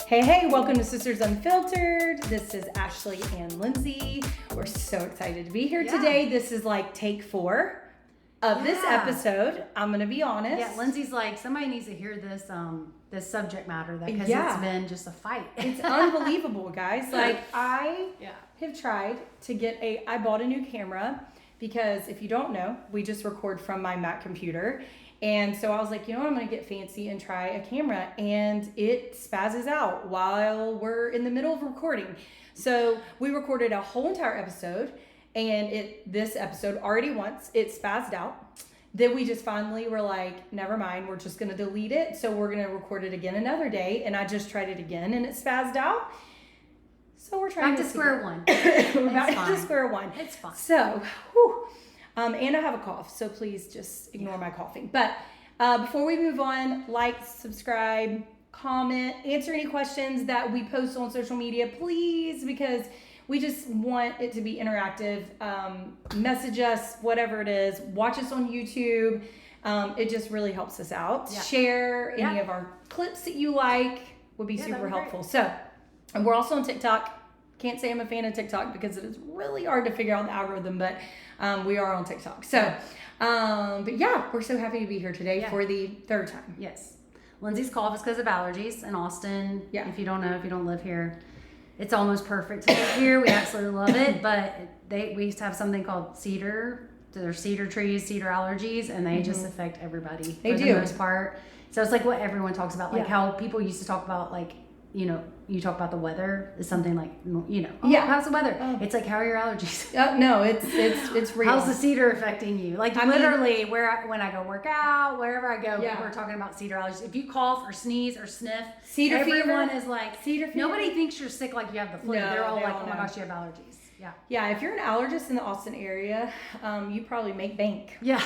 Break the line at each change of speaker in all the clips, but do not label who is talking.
Hey, welcome to Sisters Unfiltered. This is Ashley and Lindsay. We're so excited to be here today. This is like take 4 of this episode. I'm going to be honest.
Yeah, Lindsay's like, somebody needs to hear this this subject matter because it's been just a fight.
It's unbelievable, guys. Like I have tried to get I bought a new camera because if you don't know, we just record from my Mac computer. And so I was like, you know what, I'm going to get fancy and try a camera. And it spazzes out while we're in the middle of recording. So we recorded a whole entire episode. And this episode already once, it spazzed out. Then we just finally were like, never mind, we're just going to delete it. So we're going to record it again another day. And I just tried it again and it spazzed out. So we're trying
back to square one.
We're back to square one.
It's fine.
So, whew. And I have a cough, so please just ignore my coughing. But before we move on, like, subscribe, comment, answer any questions that we post on social media, please, because we just want it to be interactive. Message us, whatever it is. Watch us on YouTube. It just really helps us out. Yeah. Share any of our clips that you like would be super helpful. Great. So, and we're also on TikTok. Can't say I'm a fan of TikTok because it is really hard to figure out the algorithm, but we are on TikTok. So, but yeah, we're so happy to be here today for the third time.
Yes. Lindsay's cough is because of allergies in Austin. Yeah. If you don't know, if you don't live here, it's almost perfect to live here. We absolutely love it, but we used to have something called cedar. So there's cedar trees, cedar allergies, and they just affect everybody for the most part. So it's like what everyone talks about, like how people used to talk about, like, you know, you talk about the weather is something like, you know, how's the weather? It's like, how are your allergies?
No, it's real.
How's the cedar affecting you? Like literally when I go work out, wherever I go, people are talking about cedar allergies. If you cough or sneeze or sniff, everyone is like, cedar fever. Nobody thinks you're sick like you have the flu. No, they're all like, oh my gosh, you have allergies. Yeah.
Yeah. If you're an allergist in the Austin area, you probably make bank.
Yeah.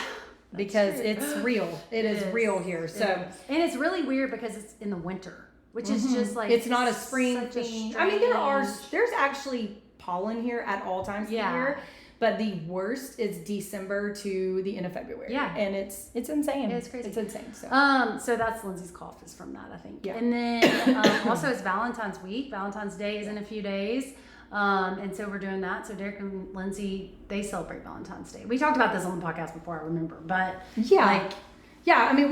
Because it's real. It is real here. So,
and it's really weird because it's in the winter. Which is just like,
it's not a spring thing. I mean, there's actually pollen here at all times of the year, but the worst is December to the end of February. Yeah, and it's insane.
It's crazy.
It's insane. So,
so that's Lindsay's cough is from that, I think. Yeah. And then also it's Valentine's week. Valentine's Day is in a few days. And so we're doing that. So Derek and Lindsay, they celebrate Valentine's Day. We talked about this on the podcast before, I remember, but
I mean,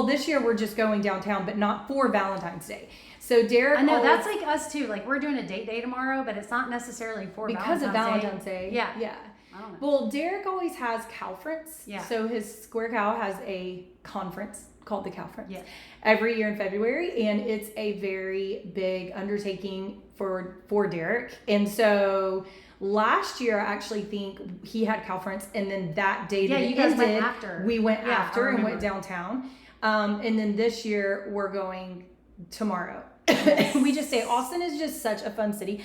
this year we're just going downtown, but not for Valentine's Day. So Derek,
I know that's like us too. Like we're doing a date day tomorrow, but it's not necessarily for
Valentine's Day. Yeah.
I don't know.
Well, Derek always has Calference. Yeah. So his Square Cow has a conference called the Calference every year in February, and it's a very big undertaking for Derek. And so last year, I actually think he had Calference, and then that day that it ended,
went after.
We went after and went downtown. And then this year, we're going tomorrow. We just say Austin is just such a fun city.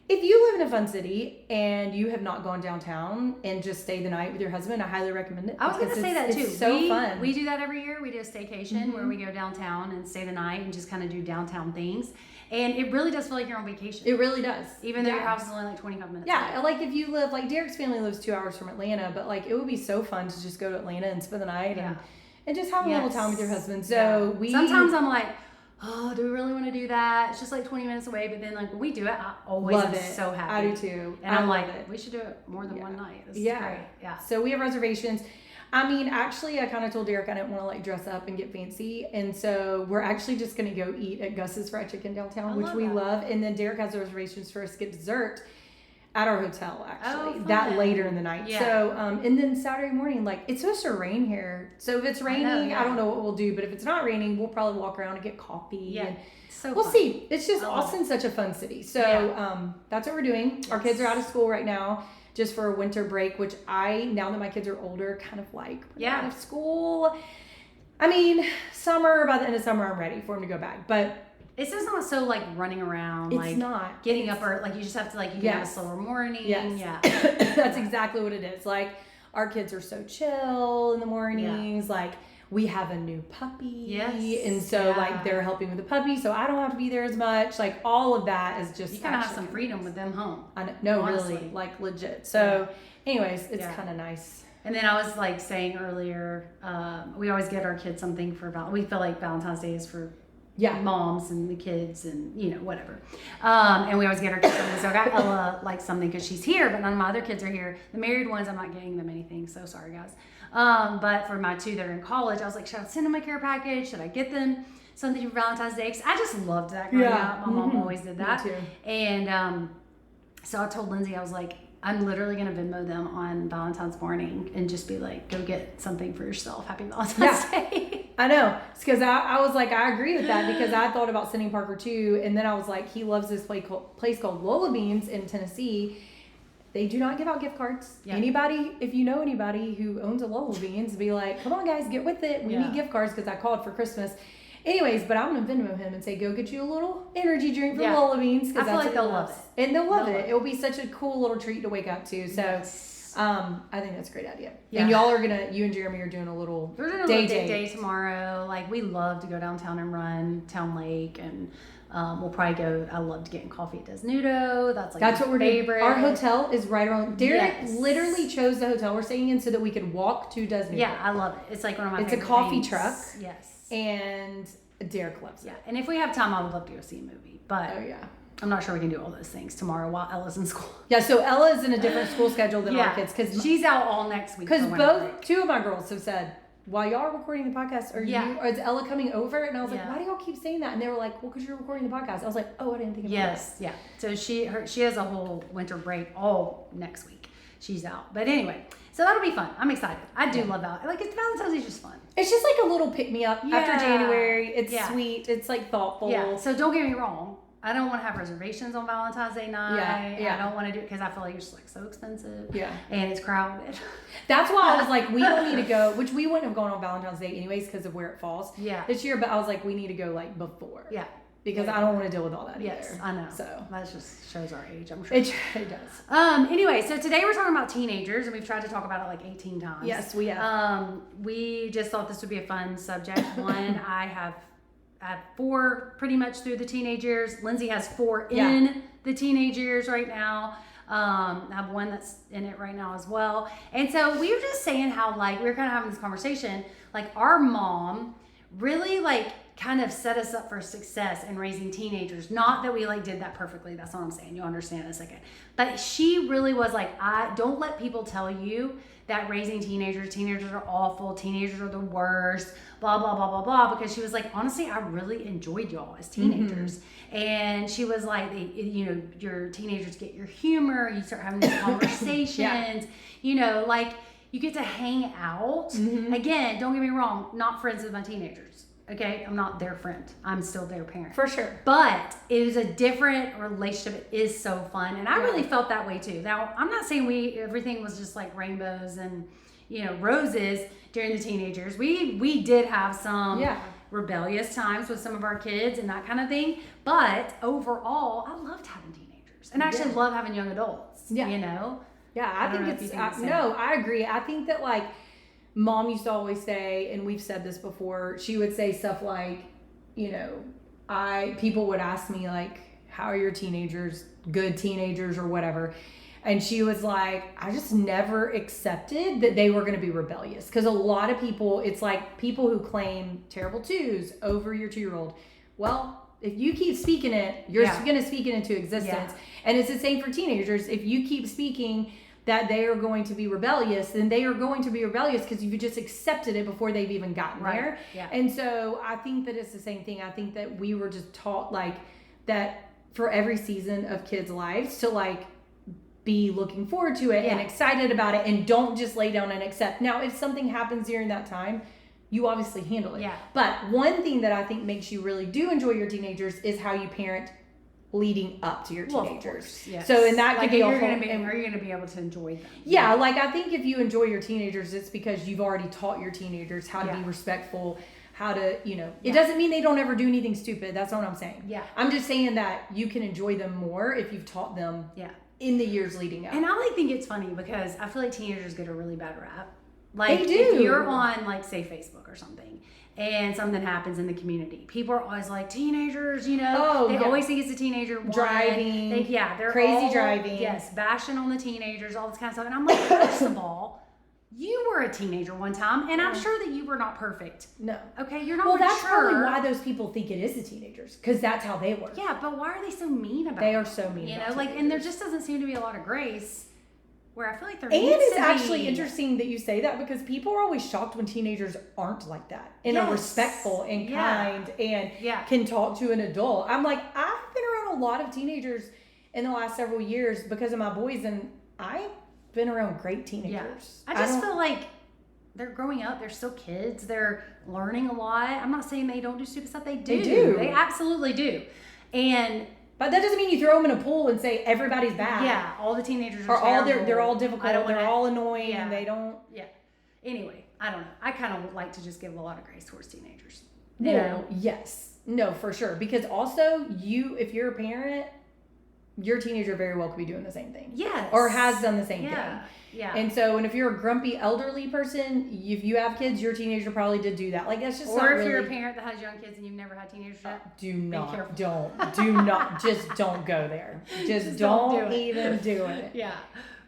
If you live in a fun city and you have not gone downtown and just stay the night with your husband, I highly recommend it.
I was going to say that too.
It's so fun.
We do that every year. We do a staycation where we go downtown and stay the night and just kind of do downtown things. And it really does feel like you're on vacation.
It really does.
Even though your house is only like 25 minutes
away.
away.
Like if you live, like Derek's family lives 2 hours from Atlanta, but like it would be so fun to just go to Atlanta and spend the night and just have a little time with your husband. So
sometimes I'm like, oh, do we really want to do that? It's just like 20 minutes away, but then like when we do it, I always am so happy.
I do too.
And I'm like, we should do it more than one night. This is great. Yeah.
So we have reservations. I mean, actually, I kind of told Derek I didn't want to like dress up and get fancy. And so we're actually just going to go eat at Gus's Fried Chicken downtown, which we love. And then Derek has reservations for a skip dessert at our hotel, actually, that later in the night. Yeah. So, and then Saturday morning, like it's supposed to rain here. So if it's raining, I don't know what we'll do. But if it's not raining, we'll probably walk around and get coffee. Yeah. And
so
we'll see. It's just Austin's such a fun city. So that's what we're doing. Yes. Our kids are out of school right now, just for a winter break, which now that my kids are older, kind of like out of school. I mean, by the end of summer, I'm ready for them to go back. But
it's just not so like running around.
It's not.
Getting up or like you just have to like, you can have a slower morning.
Yes. Yeah. That's exactly what it is. Like our kids are so chill in the mornings. Like we have a new puppy. Yes. And so like they're helping with the puppy. So I don't have to be there as much. Like all of that is just.
You kind of have some freedom with them home.
I know, no, honestly. Really, like legit. So anyways, it's kind of nice.
And then I was like saying earlier, we always get our kids something for we feel like Valentine's Day is for moms and the kids and, whatever. And we always get our kids something. So I got Ella like something because she's here, but none of my other kids are here. The married ones, I'm not getting them anything. So sorry, guys. But for my 2 that are in college, I was like, should I send them a care package? Should I get them something for Valentine's Day? Because I just loved that growing up. My mom always did that.
Me too.
And so I told Lindsay, I was like, I'm literally going to Venmo them on Valentine's morning and just be like, go get something for yourself. Happy Valentine's Day.
I know. It's because I was like, I agree with that because I thought about sending Parker too. And then I was like, he loves this place called Lola Beans in Tennessee. They do not give out gift cards. Yep. Anybody, if you know anybody who owns a Lola Beans, be like, come on guys, get with it. We need gift cards because I called for Christmas. Anyways, but I'm going to Venmo him and say, go get you a little energy drink from Lola Beans.
I feel like they'll love it.
And they'll love it. It'll be such a cool little treat to wake up to. So I think that's a great idea. Yeah. And y'all are you and Jeremy are doing a little day
tomorrow. Like, we love to go downtown and run Town Lake, and we'll probably go. I love to get coffee at Desnudo. That's
what we're favorite. Doing. Our hotel is right around. Derek literally chose the hotel we're staying in so that we could walk to Desnudo.
Yeah, I love it. It's like one of my favorite
It's a coffee
things.
Truck.
Yes.
And Derek loves it.
Yeah, and if we have time, I would love to go see a movie. But I'm not sure we can do all those things tomorrow while Ella's in school.
Yeah, so Ella is in a different school schedule than our kids because
she's out all next week.
Because two of my girls have said, while y'all are recording the podcast, is Ella coming over? And I was like, why do y'all keep saying that? And they were like, well, because you're recording the podcast. I was like, oh, I didn't think about that.
Yeah. So she has a whole winter break all next week. She's out. But anyway, so that'll be fun. I'm excited. I do love Valentine's. Like, Valentine's Day is just fun.
It's just like a little pick-me-up after January. It's sweet. It's like thoughtful.
Yeah. So don't get me wrong. I don't want to have reservations on Valentine's Day night. Yeah. I don't want to do it because I feel like it's just like so expensive. Yeah. And it's crowded.
That's why I was like, we don't need to go, which we wouldn't have gone on Valentine's Day anyways because of where it falls this year. But I was like, we need to go like before. Yeah. Because I don't want to deal with all that either.
I know.
So
that just shows our age, I'm sure.
It does.
Anyway, so today we're talking about teenagers, and we've tried to talk about it like 18 times.
Yes, we have.
We just thought this would be a fun subject. One, I have 4 pretty much through the teenage years. Lindsay has 4 in the teenage years right now. I have 1 that's in it right now as well. And so we were just saying how, like, we were kind of having this conversation, like, our mom really, like, kind of set us up for success in raising teenagers. Not that we like did that perfectly. That's not what I'm saying. You'll understand in a second. But she really was like, don't let people tell you that raising teenagers are awful, teenagers are the worst, blah, blah, blah, blah, blah. Because she was like, honestly, I really enjoyed y'all as teenagers. Mm-hmm. And she was like, your teenagers get your humor. You start having these conversations, like you get to hang out. Mm-hmm. Again, don't get me wrong, not friends with my teenagers. Okay, I'm not their friend. I'm still their parent.
For sure.
But it is a different relationship. It is so fun. And I really felt that way too. Now, I'm not saying everything was just like rainbows and, roses during the teenagers. We did have some rebellious times with some of our kids and that kind of thing. But overall, I loved having teenagers. And I actually love having young adults, Yeah,
I think it's, I agree. I think that like, Mom used to always say, and we've said this before, she would say stuff like, people would ask me like, how are your teenagers, good teenagers or whatever. And she was like, I just never accepted that they were going to be rebellious. Because a lot of people, it's like people who claim terrible twos over your 2-year-old. Well, if you keep speaking it, you're going to speak it into existence. Yeah. And it's the same for teenagers. If you keep speaking that they are going to be rebellious, then they are going to be rebellious because you've just accepted it before they've even gotten there. Yeah. And so I think that it's the same thing. I think that we were just taught like that for every season of kids' lives to like be looking forward to it and excited about it, and don't just lay down and accept. Now, if something happens during that time, you obviously handle it. Yeah. But one thing that I think makes you really do enjoy your teenagers is how you parent leading up to your teenagers. Yes. So and that could be
are you going to be able to enjoy them?
Yeah, like I think if you enjoy your teenagers, it's because you've already taught your teenagers how to be respectful, how to, it doesn't mean they don't ever do anything stupid. That's not what I'm saying. Yeah. I'm just saying that you can enjoy them more if you've taught them in the years leading up.
And I think it's funny because I feel like teenagers get a really bad rap.
Like,
they do. If you're on, like, say, Facebook or something, and something happens in the community, people are always like, teenagers, they always think it's a teenager
driving.
They're
crazy driving.
Yes, bashing on the teenagers, all this kind of stuff. And I'm like, first of all, You were a teenager one time, and I'm sure that you were not perfect.
No.
Okay, you're not
Well,
mature.
that's probably why those people think it is the teenagers, because that's how they were.
Yeah, but why are they so mean about it?
They are so mean
You
about
know, like,
teenagers.
and there just doesn't seem to be a lot of grace. Where I feel like there
And
needs
it's
to
actually
be.
interesting that you say that, because people are always shocked when teenagers aren't like that and are respectful and kind and can talk to an adult. I'm like, I've been around a lot of teenagers in the last several years because of my boys, and I've been around great teenagers.
I just feel like they're growing up. They're still kids. They're learning a lot. I'm not saying they don't do stupid stuff. They do. They absolutely do.
But that doesn't mean you throw them in a pool and say everybody's bad.
Yeah, all the teenagers
are all they're all difficult. They're all annoying, and they don't.
Yeah. Anyway, I don't know. I kind of would like to just give a lot of grace towards teenagers.
Well, yes, no, for sure. Because also, if you're a parent, your teenager very well could be doing the same thing.
Yes.
Or has done the same thing.
Yeah.
And so, and if you're a grumpy elderly person, if you have kids, your teenager probably did do that. Like, that's just
or if you're a parent that has young kids and you've never had teenagers yet,
do not, just don't go there. Just don't even do it.
Yeah.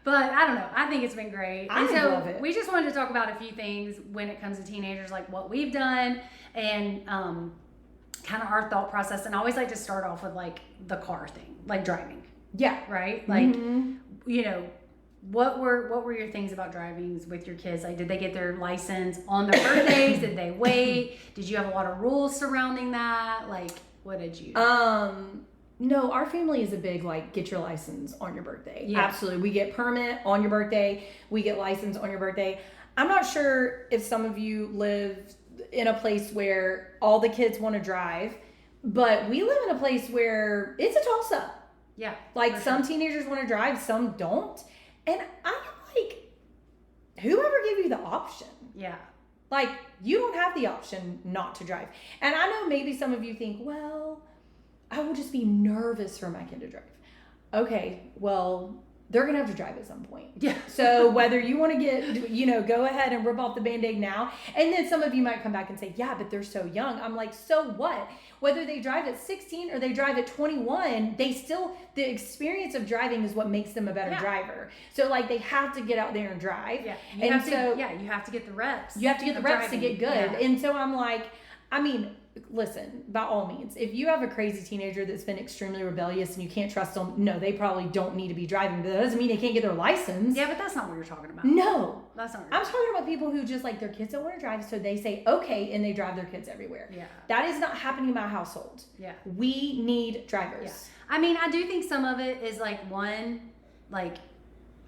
But I don't know. I think it's been great.
I love it.
We just wanted to talk about a few things when it comes to teenagers, like what we've done and kind of our thought process. And I always like to start off with like the car thing, like driving.
Yeah.
Right? Like, you know, what were your things about driving with your kids? Like, did they get their license on their birthdays? Did they wait? Did you have a lot of rules surrounding that? Like, what did you?
No, our family is a big, like, get your license on your birthday.
Yeah.
Absolutely. We get permit on your birthday. We get license on your birthday. I'm not sure if some of you live in a place where all the kids want to drive, but we live in a place where it's a toss-up.
Yeah.
Like, some teenagers want to drive, some don't. And I'm like, whoever gave you the option?
Yeah.
Like, you don't have the option not to drive. And I know maybe some of you think, well, I will just be nervous for my kid to drive. Okay, well, they're going to have to drive at some point.
Yeah.
So whether you want to go ahead and rip off the Band-Aid now, and then some of you might come back and say, yeah, but they're so young. I'm like, so what? Whether they drive at 16 or they drive at 21, the experience of driving is what makes them a better driver. So, like, they have to get out there and drive.
Yeah.
You have
to get the reps.
You have to get the reps
driving.
to get good. Yeah. And so I'm like, I mean, listen, by all means, if you have a crazy teenager that's been extremely rebellious and you can't trust them, no, they probably don't need to be driving. But that doesn't mean they can't get their license.
Yeah, but that's not what you're talking about.
No.
That's not what
I'm talking about people who just, like, their kids don't want to drive, so they say, okay, and they drive their kids everywhere.
Yeah.
That is not happening in my household.
Yeah.
We need drivers.
Yeah. I mean, I do think some of it is, like,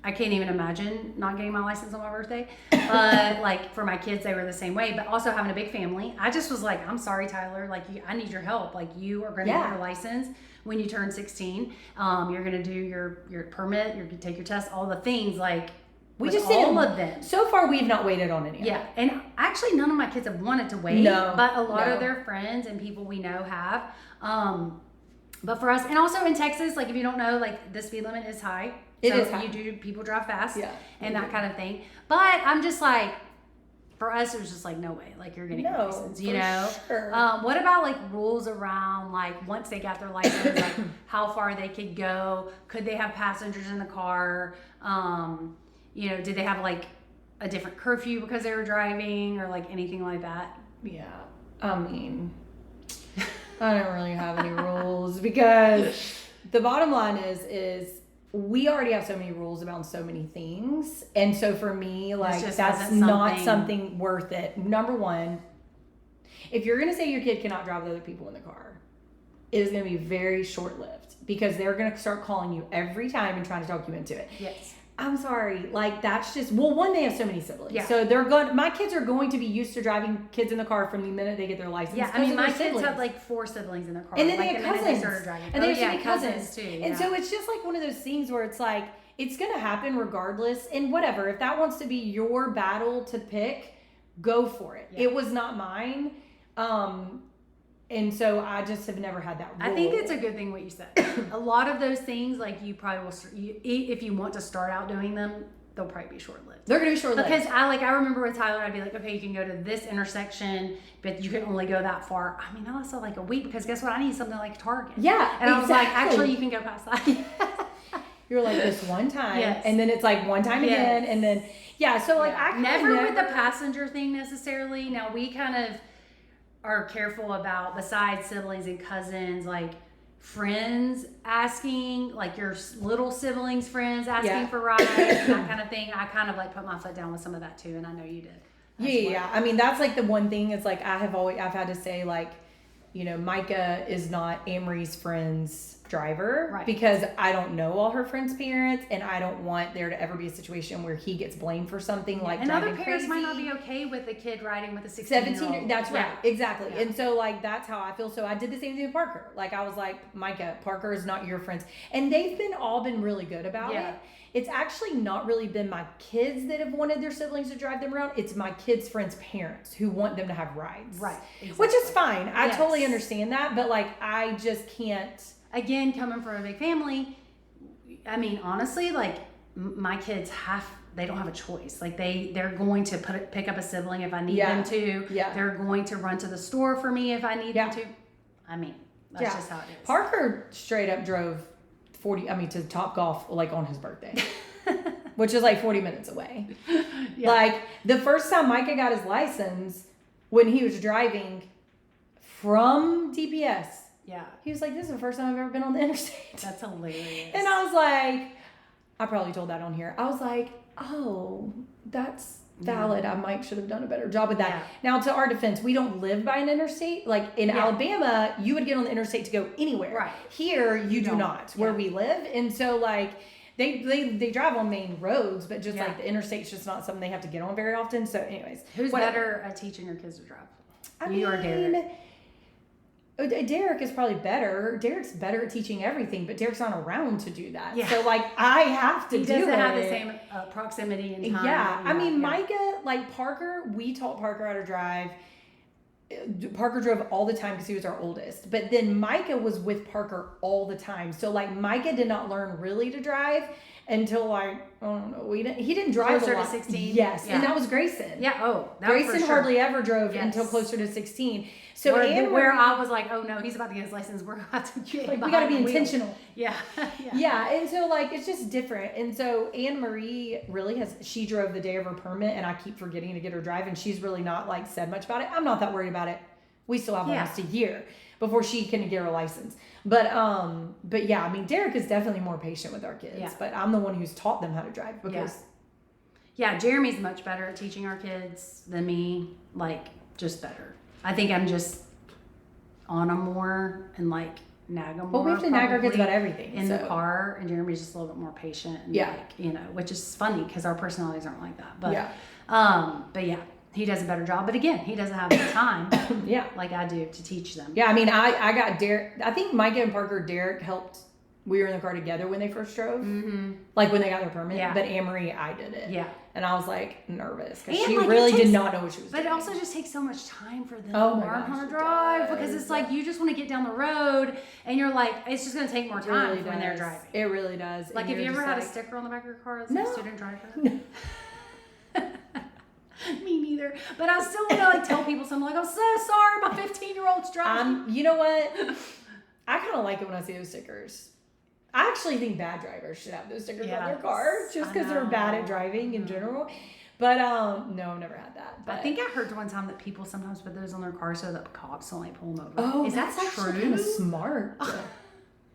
I can't even imagine not getting my license on my birthday. But, like, for my kids, they were the same way. But also having a big family, I just was like, I'm sorry, Tyler. Like, I need your help. Like, you are going to get your license when you turn 16. You're going to do your permit. You're going to take your test, all the things. Like,
we just
all of them.
So far, we've not waited on any of
it. And actually, none of my kids have wanted to wait.
No.
But a lot of their friends and people we know have. But for us, and also in Texas, like, if you don't know, like, the speed limit is high.
It is high.
People drive fast and that kind of thing. But I'm just like, for us, it was just like, no way. Like, you're getting a license, you know?
Sure.
What about, like, rules around, like, once they got their license, like, how far they could go? Could they have passengers in the car? Did they have, like, a different curfew because they were driving or, like, anything like that?
Yeah. I mean, I don't really have any rules because the bottom line is we already have so many rules about so many things. And so for me, like, that's not something worth it. Number one, if you're going to say your kid cannot drive with other people in the car, it is going to be very short-lived because they're going to start calling you every time and trying to talk you into it.
Yes.
I'm sorry. Like, that's just, well, one, they have so many siblings.
Yeah.
So my kids are going to be used to driving kids in the car from the minute they get their license.
Yeah, I mean, my kids have like 4 siblings in their car.
And then
like,
they have cousins.
They started driving.
And they have
cousins too.
Yeah. And so it's just like one of those things where it's like, it's going to happen regardless. And whatever, if that wants to be your battle to pick, go for it. Yeah. It was not mine. And so I just have never had that rule.
I think it's a good thing what you said. A lot of those things, like, you probably will, if you want to start out doing them, they'll probably be short-lived.
They're going to be short-lived.
Because I remember with Tyler, I'd be like, okay, you can go to this intersection, but you can only go that far. I mean, that lasted like a week because guess what? I need something like Target.
Yeah,
and I was like, actually, you can go past that.
You're like, this one time,
Yes.
and then it's like one time again, and then so like I
never with the passenger thing necessarily. Now we kind of are careful about, besides siblings and cousins, like friends asking, like your little siblings' friends asking for rides, that kind of thing. I kind of like put my foot down with some of that too, and I know you did.
Yeah. I mean, that's like the one thing is like I've had to say, like, you know, Micah is not Amory's friend's driver,
right?
Because I don't know all her friends' parents, and I don't want there to ever be a situation where he gets blamed for something like
and
driving
other parents
crazy.
might not be okay with a kid riding with a
17. That's right, exactly.
Yeah.
And so like that's how I feel. So I did the same thing with Parker. Like I was like, Micah, Parker is not your friends, and they've all been really good about it. It's actually not really been my kids that have wanted their siblings to drive them around. It's my kids' friends' parents who want them to have rides.
Right. Exactly.
Which is fine. I totally understand that. But like, I just can't.
Again, coming from a big family, I mean, honestly, like my kids they don't have a choice. Like they're going to pick up a sibling if I need them to.
Yeah.
They're going to run to the store for me if I need them to. I mean, that's just how it is.
Parker straight up drove to Top Golf like on his birthday, which is like 40 minutes away. Yeah. Like the first time Micah got his license, when he was driving from DPS, he was like, this is the first time I've ever been on the interstate.
That's hilarious.
And I was like, I probably told that on here. I was like, oh, that's valid. I should have done a better job with that. Yeah. Now, to our defense, we don't live by an interstate. Like in Alabama, you would get on the interstate to go anywhere. Right. Here, you do not, where we live. And so, like, they drive on main roads, but just like the interstate's just not something they have to get on very often. So, anyways.
Who's better at teaching your kids to drive? You or Derek?
Derek is probably better. Derek's better at teaching everything, but Derek's not around to do that. Yeah. So, like, I have to do it. He doesn't
have the same proximity and time.
Yeah. I mean, Micah, like Parker, we taught Parker how to drive. Parker drove all the time because he was our oldest. But then Micah was with Parker all the time. So, like, Micah did not learn really to drive until, like, I don't know. He didn't drive
closer
a lot.
to 16?
Yes. Yeah. And that was Grayson.
Yeah. Oh, that
Grayson
for sure.
hardly ever drove until closer to 16. So
where I was like, oh no, he's about to get his license. We're about to get
like, we got to be intentional.
Yeah.
Yeah. And so like it's just different. And so Anne Marie really she drove the day of her permit, and I keep forgetting to get her drive, and she's really not like said much about it. I'm not that worried about it. We still have almost a year before she can get her license. But yeah, I mean Derek is definitely more patient with our kids. Yeah. But I'm the one who's taught them how to drive because
Jeremy's much better at teaching our kids than me. Like just better. I think I'm just on them more and like nag them more.
Well, we have to nag our kids about everything
in the car, and Jeremy's just a little bit more patient. And like, you know, which is funny because our personalities aren't like that. But but yeah, he does a better job. But again, he doesn't have the time, like I do to teach them.
Yeah, I mean, I got Derek. I think Micah and Parker, Derek helped. We were in the car together when they first drove, like when they got their permit. Yeah. But Amory, I did it. Yeah. And I was like nervous because she really did not know what she was doing.
But it also just takes so much time for them to learn how to drive because it's like you just want to get down the road and you're like, it's just going to take more time when they're driving.
It really does.
Like, have you ever had a sticker on the back of your car as a student driver? No. Me neither. But I still want to like tell people something like, I'm so sorry, my 15-year-old's driving.
You know what? I kind of like it when I see those stickers. I actually think bad drivers should have those stickers on their car just because they're bad at driving in general. But no, I've never had that. But
I think I heard one time that people sometimes put those on their car so that cops don't like pull them over.
Oh,
is that
actually
true?
Kind of smart.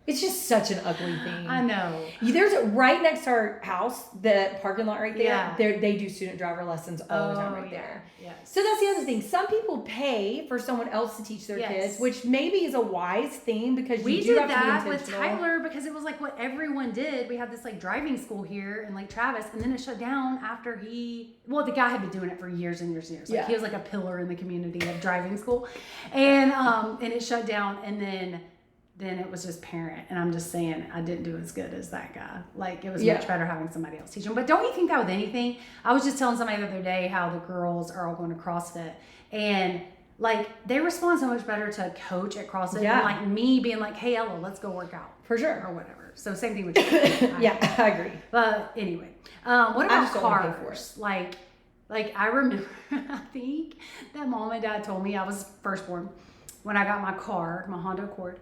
It's just such an ugly thing.
I know.
There's right next to our house, the parking lot right there. Yeah. They do student driver lessons all the time right there. Yes. So that's the other thing. Some people pay for someone else to teach their kids, which maybe is a wise thing because
we
do
did
have
that
to be
with Tyler because it was like what everyone did. We had this like driving school here in Lake Travis, and then it shut down after the guy had been doing it for years and years and years. Like he was like a pillar in the community of driving school, and it shut down, and then it was just parent. And I'm just saying, I didn't do as good as that guy. Like, it was much better having somebody else teach them. But don't you think that with anything? I was just telling somebody the other day how the girls are all going to CrossFit. And, like, they respond so much better to a coach at CrossFit than, like, me being like, hey, Ella, let's go work out.
For sure.
Or whatever. So, same thing with you.
I agree.
But, anyway. What about cars? Like, I remember, I think that mom and dad told me I was firstborn when I got my car, my Honda Accord,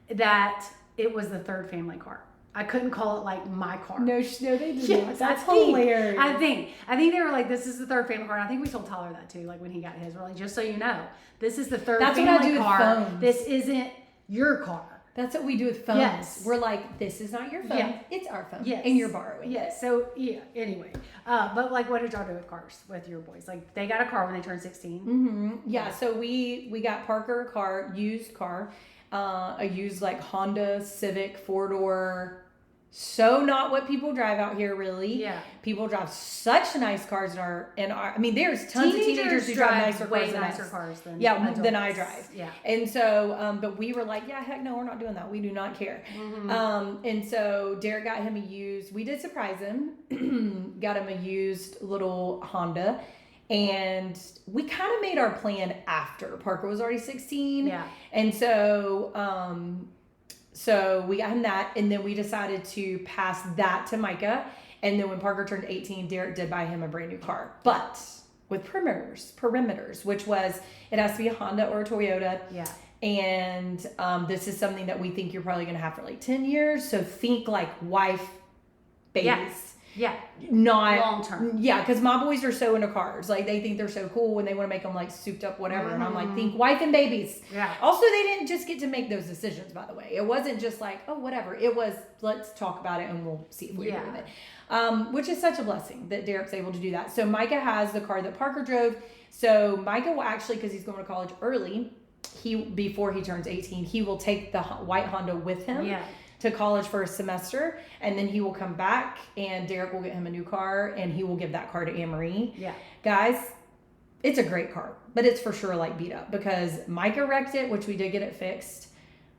that it was the third family car. I couldn't call it like my car.
No, they did
Yes,
not. That's hilarious.
I think they were like, this is the third family car. And I think we told Tyler that too, like when he got his. We're like, just so you know, this is the third family car.
Phones.
This isn't your car.
That's what we do with phones.
Yes.
We're like, this is not your phone.
Yeah.
It's our phone.
Yes.
And you're borrowing.
Yes. So, yeah, anyway. But like, what did y'all do with cars with your boys? Like, they got a car when they turned 16.
Mm-hmm. Yeah. So we got Parker a car, used car, a used like Honda Civic 4-door. So not what people drive out here, really.
Yeah.
People drive such nice cars I mean, there's tons of teenagers who drive nicer
way
cars than
nicer
us.
cars than
than I drive.
Yeah.
And so, but we were like, yeah, heck no, we're not doing that. We do not care.
Mm-hmm.
And so Derek got him we did surprise him, got him a used little Honda. And we kind of made our plan after Parker was already 16.
Yeah.
And so, so we got him that, and then we decided to pass that to Micah. And then when Parker turned 18, Derek did buy him a brand new car, but with perimeters, which was, it has to be a Honda or a Toyota.
Yeah.
And this is something that we think you're probably going to have for like 10 years. So think like wife, babies.
Yes. Yeah.
Not
long term.
Yeah, because my boys are so into cars. Like, they think they're so cool and they want to make them like souped up, whatever. And I'm like, think wife and babies.
Yeah.
Also, they didn't just get to make those decisions, by the way. It wasn't just like, oh, whatever. It was, let's talk about it and we'll see if we agree with it. Which is such a blessing that Derek's able to do that. So Micah has the car that Parker drove. So Micah will actually, because he's going to college early, before he turns 18, he will take the white Honda with him.
Yeah.
To college for a semester, and then he will come back and Derek will get him a new car and he will give that car to Anne-Marie.
Yeah.
Guys, it's a great car, but it's for sure like beat up because Micah wrecked it, which we did get it fixed.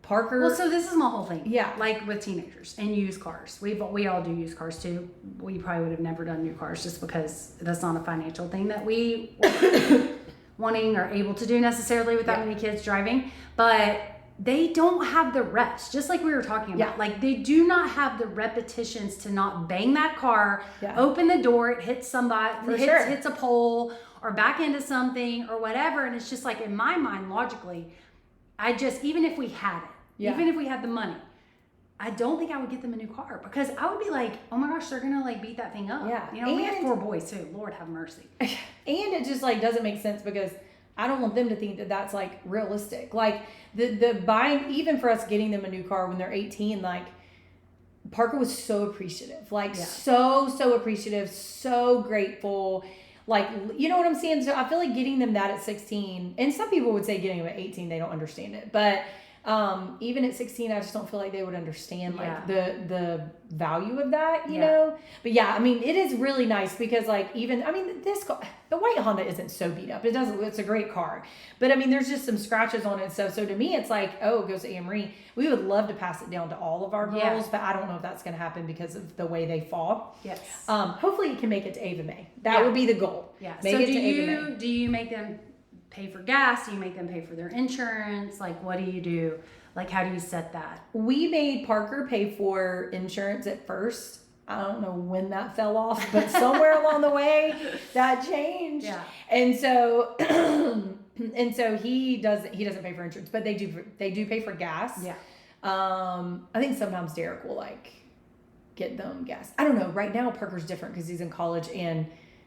Parker.
Well, so this is my whole thing.
Yeah.
Like with teenagers and used cars. We all do used cars too. We probably would have never done new cars just because that's not a financial thing that we wanting or able to do necessarily with that many kids driving. But they don't have the reps, just like we were talking about.
Yeah.
Like, they do not have the repetitions to not bang that car, open the door, it hits somebody, hits a pole, or back into something, or whatever. And it's just like, in my mind, logically, even if we had it, even if we had the money, I don't think I would get them a new car because I would be like, oh my gosh, they're gonna like beat that thing up.
Yeah.
You know, we have 4 boys too. Lord have mercy.
And it just like doesn't make sense because I don't want them to think that that's like realistic. Like the buying, even for us getting them a new car when they're 18, like Parker was so appreciative, like so appreciative, so grateful. Like, you know what I'm saying? So I feel like getting them that at 16, and some people would say getting them at 18, they don't understand it. But even at 16, I just don't feel like they would understand like the value of that, you know? But yeah, I mean, it is really nice because like this car, the white Honda isn't so beat up. It's a great car. But I mean, there's just some scratches on it and stuff. So to me, it's like, oh, it goes to Anne-Marie. We would love to pass it down to all of our girls, but I don't know if that's going to happen because of the way they fall.
Yes.
Hopefully it can make it to Ava May. That would be the goal.
Yeah.
Make
so
it to Ava May.
Do you make them pay for gas? Do you make them pay for their insurance? Like, what do you do? Like, how do you set that?
We made Parker pay for insurance at first. I don't know when that fell off, but somewhere along the way that changed. Yeah. And so he doesn't pay for insurance, but they do pay for gas.
Yeah.
I think sometimes Derek will like get them gas. I don't know. Right now Parker's different because he's in college and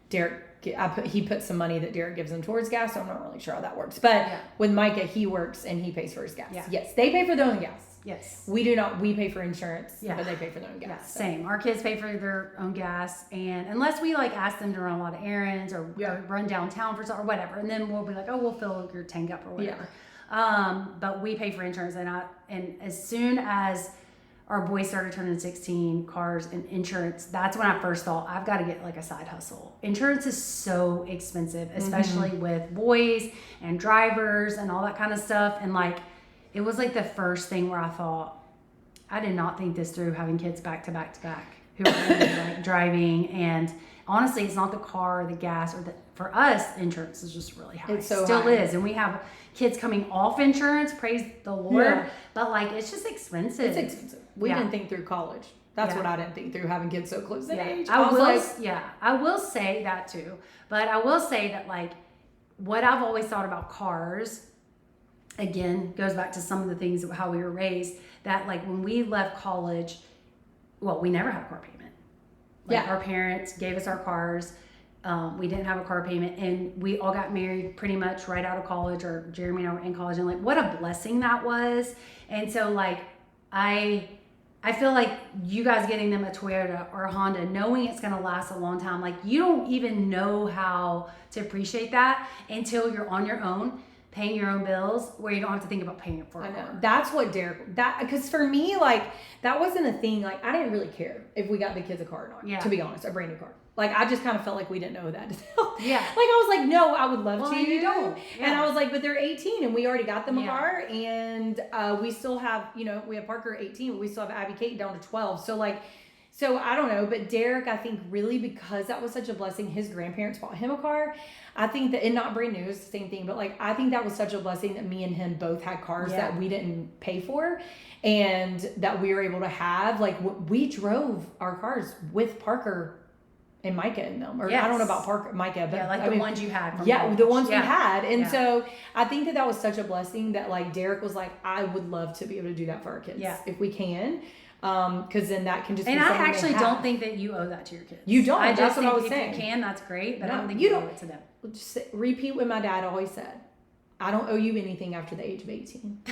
he put some money that Derek gives him towards gas, so I'm not really sure how that works. But with Micah, he works and he pays for his gas. Yeah. Yes, they pay for their own gas.
Yes.
We do not. We pay for insurance, but they pay for their own gas.
Yeah, same. Our kids pay for their own gas, and unless we like ask them to run a lot of errands or run downtown for something or whatever, and then we'll be like, oh, we'll fill your tank up or whatever. Yeah. But we pay for insurance, and as soon as our boys started turning 16, cars and insurance, that's when I first thought, I've got to get like a side hustle. Insurance is so expensive, especially with boys and drivers and all that kind of stuff. And like, it was like the first thing where I thought, I did not think this through, having kids back to back to back who are really like driving. And honestly, it's not the car, the gas, for us, insurance is just really high.
It's so
Still
high.
is. And we have kids coming off insurance, praise the Lord. Yeah. But like, it's just expensive.
It's expensive. We didn't think through college. That's what I didn't think through, having kids so close in age.
I will say that too. But I will say that like, what I've always thought about cars, again, goes back to some of the things of how we were raised, that like when we left college, well, we never had a car payment. Like our parents gave us our cars. We didn't have a car payment, and we all got married pretty much right out of college, or Jeremy and I were in college, and like what a blessing that was. And so like I feel like you guys getting them a Toyota or a Honda, knowing it's going to last a long time, like you don't even know how to appreciate that until you're on your own, paying your own bills, where you don't have to think about paying for a car.
That's what because for me, like, that wasn't a thing. Like, I didn't really care if we got the kids a car or not, to be honest, a brand new car. Like, I just kind of felt like we didn't know that to tell.
Yeah.
Like, I was like, no, I would love to.
You don't. Yeah.
And I was like, but they're 18 and we already got them a car. And we still have, we have Parker 18, but we still have Abby Kate down to 12. So, like, I don't know. But Derek, I think really because that was such a blessing, his grandparents bought him a car. I think that, and not brand new, it's the same thing, but like, I think that was such a blessing that me and him both had cars that we didn't pay for, and that we were able to have. Like, we drove our cars with Parker and Micah in them, or I don't know about Micah, but
like the ones you had. From
the ones we had. And so I think that was such a blessing that like Derek was like, I would love to be able to do that for our kids if we can. Because then that can just
and
be
I actually don't think that you owe that to your kids.
You don't.
I
That's
just
what I
think
was
if
saying.
you can, that's great, but I don't think
you
you
don't
owe it to them.
Just repeat what my dad always said. I don't owe you anything after the age of 18.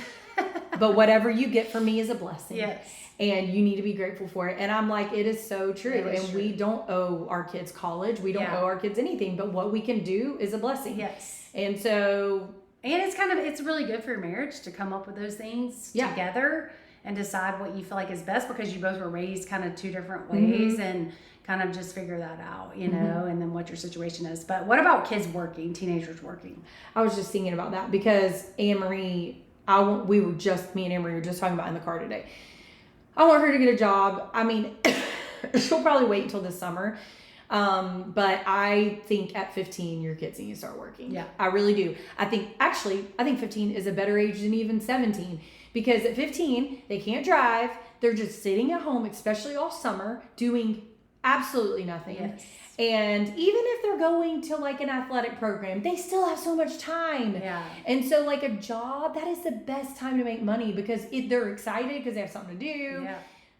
But whatever you get from me is a blessing.
Yes.
And you need to be grateful for it. And I'm like, it is so true.
Is
and
true.
we don't owe our kids college. We don't owe our kids anything. But what we can do is a blessing.
Yes.
And so.
And it's really good for your marriage to come up with those things together and decide what you feel like is best, because you both were raised kind of two different ways and kind of just figure that out, and then what your situation is. But what about kids working, teenagers working?
I was just thinking about that because Anne-Marie, me and Anne-Marie were just talking about in the car today. I want her to get a job. I mean, she'll probably wait until this summer. But I think at 15, your kids need to start working.
Yeah.
I really do. I think 15 is a better age than even 17. Because at 15, they can't drive. They're just sitting at home, especially all summer, doing absolutely nothing.
Yes.
And even if they're going to like an athletic program, they still have so much time.
Yeah.
And so like a job, that is the best time to make money, because they're excited because they have something to do.
Yeah.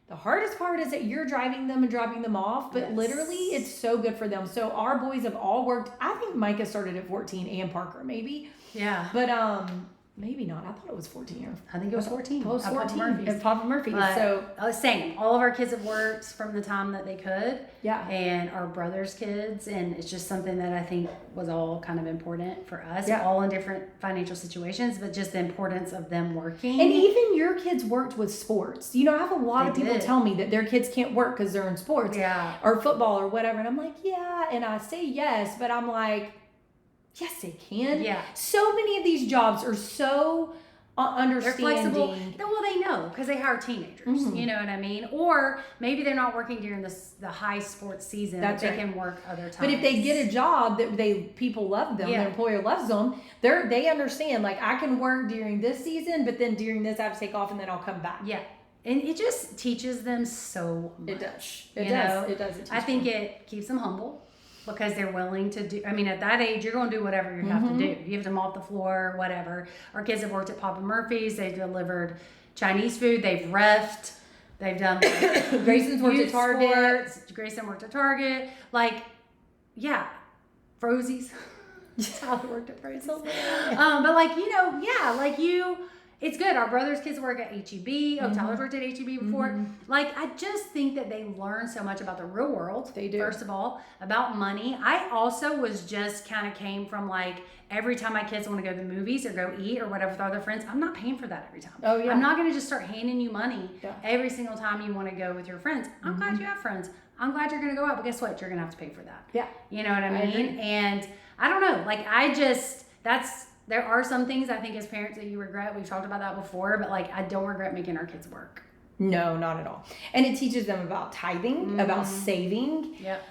The hardest part is that you're driving them and dropping them off, but literally it's so good for them. So our boys have all worked. I think Micah started at 14 and Parker maybe.
Yeah.
But maybe not. I thought it was 14.
I think it was 14.
It was 14 at Papa Murphy's.
But
so
same. All of our kids have worked from the time that they could.
Yeah.
And our brother's kids, and it's just something that I think was all kind of important for us.
Yeah.
All in different financial situations, but just the importance of them working.
And even your kids worked with sports. I have a lot of people tell me that their kids can't work because they're in sports.
Yeah.
Or football or whatever. And I'm like, yeah. And I say yes, but I'm like, yes, they can.
Yeah.
So many of these jobs are so understanding.
They're flexible. Well, they know because they hire teenagers.
Mm-hmm.
You know what I mean? Or maybe they're not working during the high sports season.
That's
they
right.
can work other times.
But if they get a job that people love them, their employer loves them, they understand, like, I can work during this season, but then during this I have to take off and then I'll come back.
Yeah. And it just teaches them so much.
It does. It does.
I think it keeps them humble, because they're willing to do. I mean, at that age, you're going to do whatever you have to do. You have to mop the floor, whatever. Our kids have worked at Papa Murphy's. They've delivered Chinese food. They've refed. They've done
Grayson's worked at Target.
Grayson worked at Target. Like, yeah, Frozies. Tyler worked at Frozies. But like, it's good. Our brother's kids work at HEB. Tyler's worked at HEB before. Like, I just think that they learn so much about the real world.
They do.
First of all, about money. I also came from like, every time my kids want to go to the movies or go eat or whatever with other friends, I'm not paying for that every time.
Oh, yeah.
I'm not going to just start handing you money every single time you want to go with your friends. I'm glad you have friends. I'm glad you're going to go out, but guess what? You're going to have to pay for that.
Yeah.
You know what I mean?
Agree.
And I don't know. Like, there are some things I think as parents that you regret. We've talked about that before, but like, I don't regret making our kids work.
No, not at all. And it teaches them about tithing, about saving.
Yep.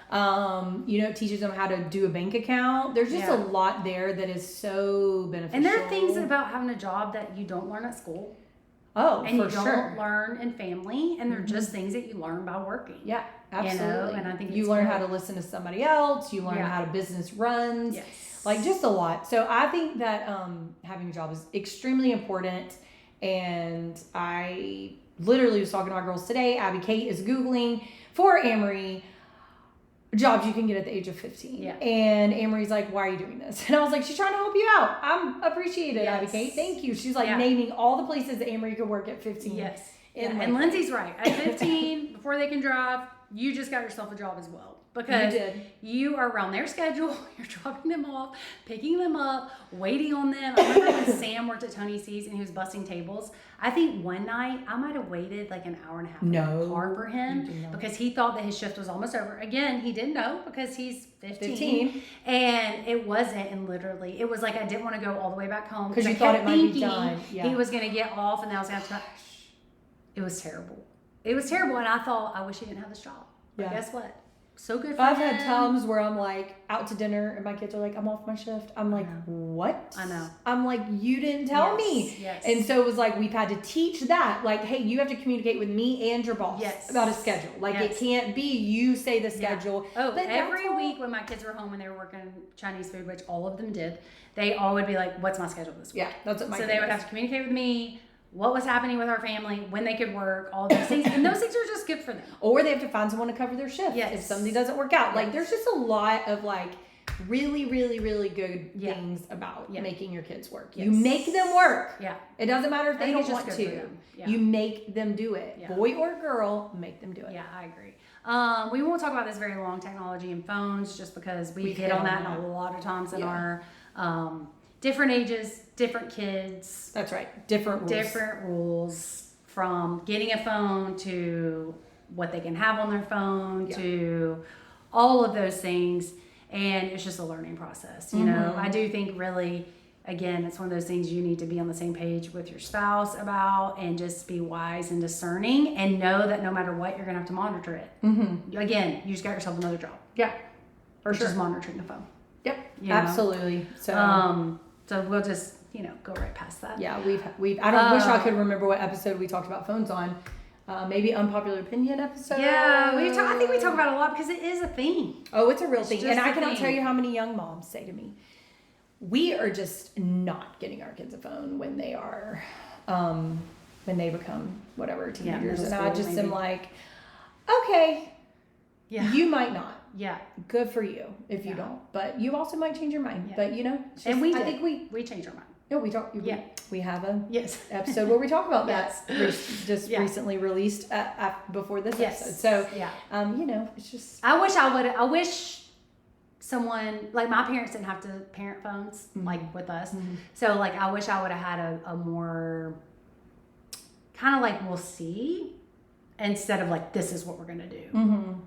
It teaches them how to do a bank account. There's just a lot there that is so beneficial.
And there are things about having a job that you don't learn at school.
Oh,
and
for
you don't
sure.
learn in family, and they're just things that you learn by working.
Yeah, absolutely.
And I think
you learn how to listen to somebody else. You learn how to business runs.
Yes.
Like, just a lot. So I think that having a job is extremely important, and I literally was talking to my girls today. Abby Kate is Googling for Amory jobs you can get at the age of 15.
Yeah.
And Amory's like, why are you doing this? And I was like, she's trying to help you out. I'm appreciated, Abby Kate. Thank you. She's like naming all the places that Amory could work at 15.
Yes. And Lindsay's right. At 15, before they can drive, you just got yourself a job as well. Because you are around their schedule, you're dropping them off, picking them up, waiting on them. I remember when Sam worked at Tony C's and he was busting tables. I think one night I might have waited like an hour and a half in the car for him because he thought that his shift was almost over. Again, he didn't know because he's 15. And it wasn't. And literally, it was like I didn't want to go all the way back home
because you thought it might be done.
He was going to get off and I was going to have to. It was terrible. It was terrible. And I thought, I wish he didn't have this job. But guess what? So good for
I've
him.
had times where I'm like out to dinner and my kids are like, I'm off my shift. I'm like, what?
I know.
I'm like, you didn't tell me.
Yes.
And so it was like, we've had to teach that. Like, hey, you have to communicate with me and your boss about a schedule. Like, it can't be you say the schedule.
Oh, but every week when my kids were home and they were working Chinese food, which all of them did, they all would be like, what's my schedule this week?
Yeah, that's what my
So they would have to communicate with me. What was happening with our family, when they could work, all those things. And those things are just good for them.
Or they have to find someone to cover their shift if something doesn't work out. Like, there's just a lot of, like, really, really, really good things about making your kids work. You make them work.
Yeah.
It doesn't matter if they don't want to. You make them do it. Boy or girl, make them do it.
Yeah, I agree. We won't talk about this very long, technology and phones, just because we hit on that a lot of times in our different ages, different kids.
That's right. Different rules.
Different rules, from getting a phone to what they can have on their phone to all of those things. And it's just a learning process. You know, I do think really, again, it's one of those things you need to be on the same page with your spouse about, and just be wise and discerning and know that no matter what, you're going to have to monitor it. Again, you just got yourself another job.
Yeah. For sure.
Just monitoring the phone.
Yep.
You
absolutely.
know? So we'll just, go right past that.
Yeah, we've I don't wish I could remember what episode we talked about phones on. Maybe unpopular opinion episode.
Yeah, I think we talk about it a lot because it is a thing.
Oh, it's a real thing. And I cannot tell you how many young moms say to me, we are just not getting our kids a phone when they are, when they become whatever, teenagers. And I just am like, okay, you might not.
Yeah.
Good for you if you don't. But you also might change your mind.
Yeah.
But
and I
think
we changed our mind.
No, we talk. We have a
episode
where we talk about that. Recently released before this episode. So it's just.
I wish someone, like, my parents didn't have to parent phones like with us. So like I wish I would have had a more kind of like, we'll see, instead of like, this is what we're gonna do.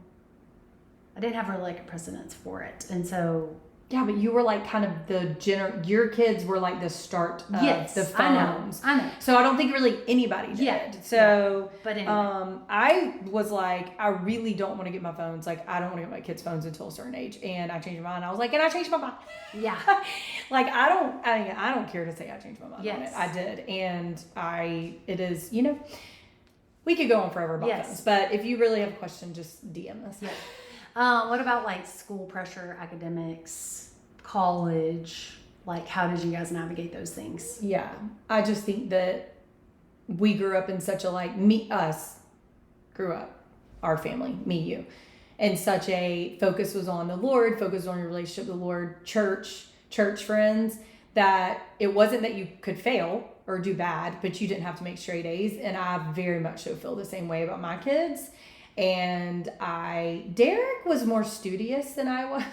I didn't have really like a precedence for it, and so.
Yeah, but you were like kind of your kids were like the start of the phones.
I know.
So I don't think really anybody did. So,
but anyway.
I was like, I really don't want to get my phones. Like, I don't want to get my kids' phones until a certain age. And I changed my mind. I was like, and I changed my mind.
Yeah.
Like, I don't care to say I changed my mind on it. I did. And it is, we could go on forever about phones. But if you really have a question, just DM us.
Yeah. What about like school pressure, academics, college? Like, how did you guys navigate those things?
Yeah, I just think that we grew up in such a our family, me, you, and such a focus was on the Lord, focus on your relationship with the Lord, church friends, that it wasn't that you could fail or do bad, but you didn't have to make straight A's. And I very much so feel the same way about my kids. And Derek was more studious than I was.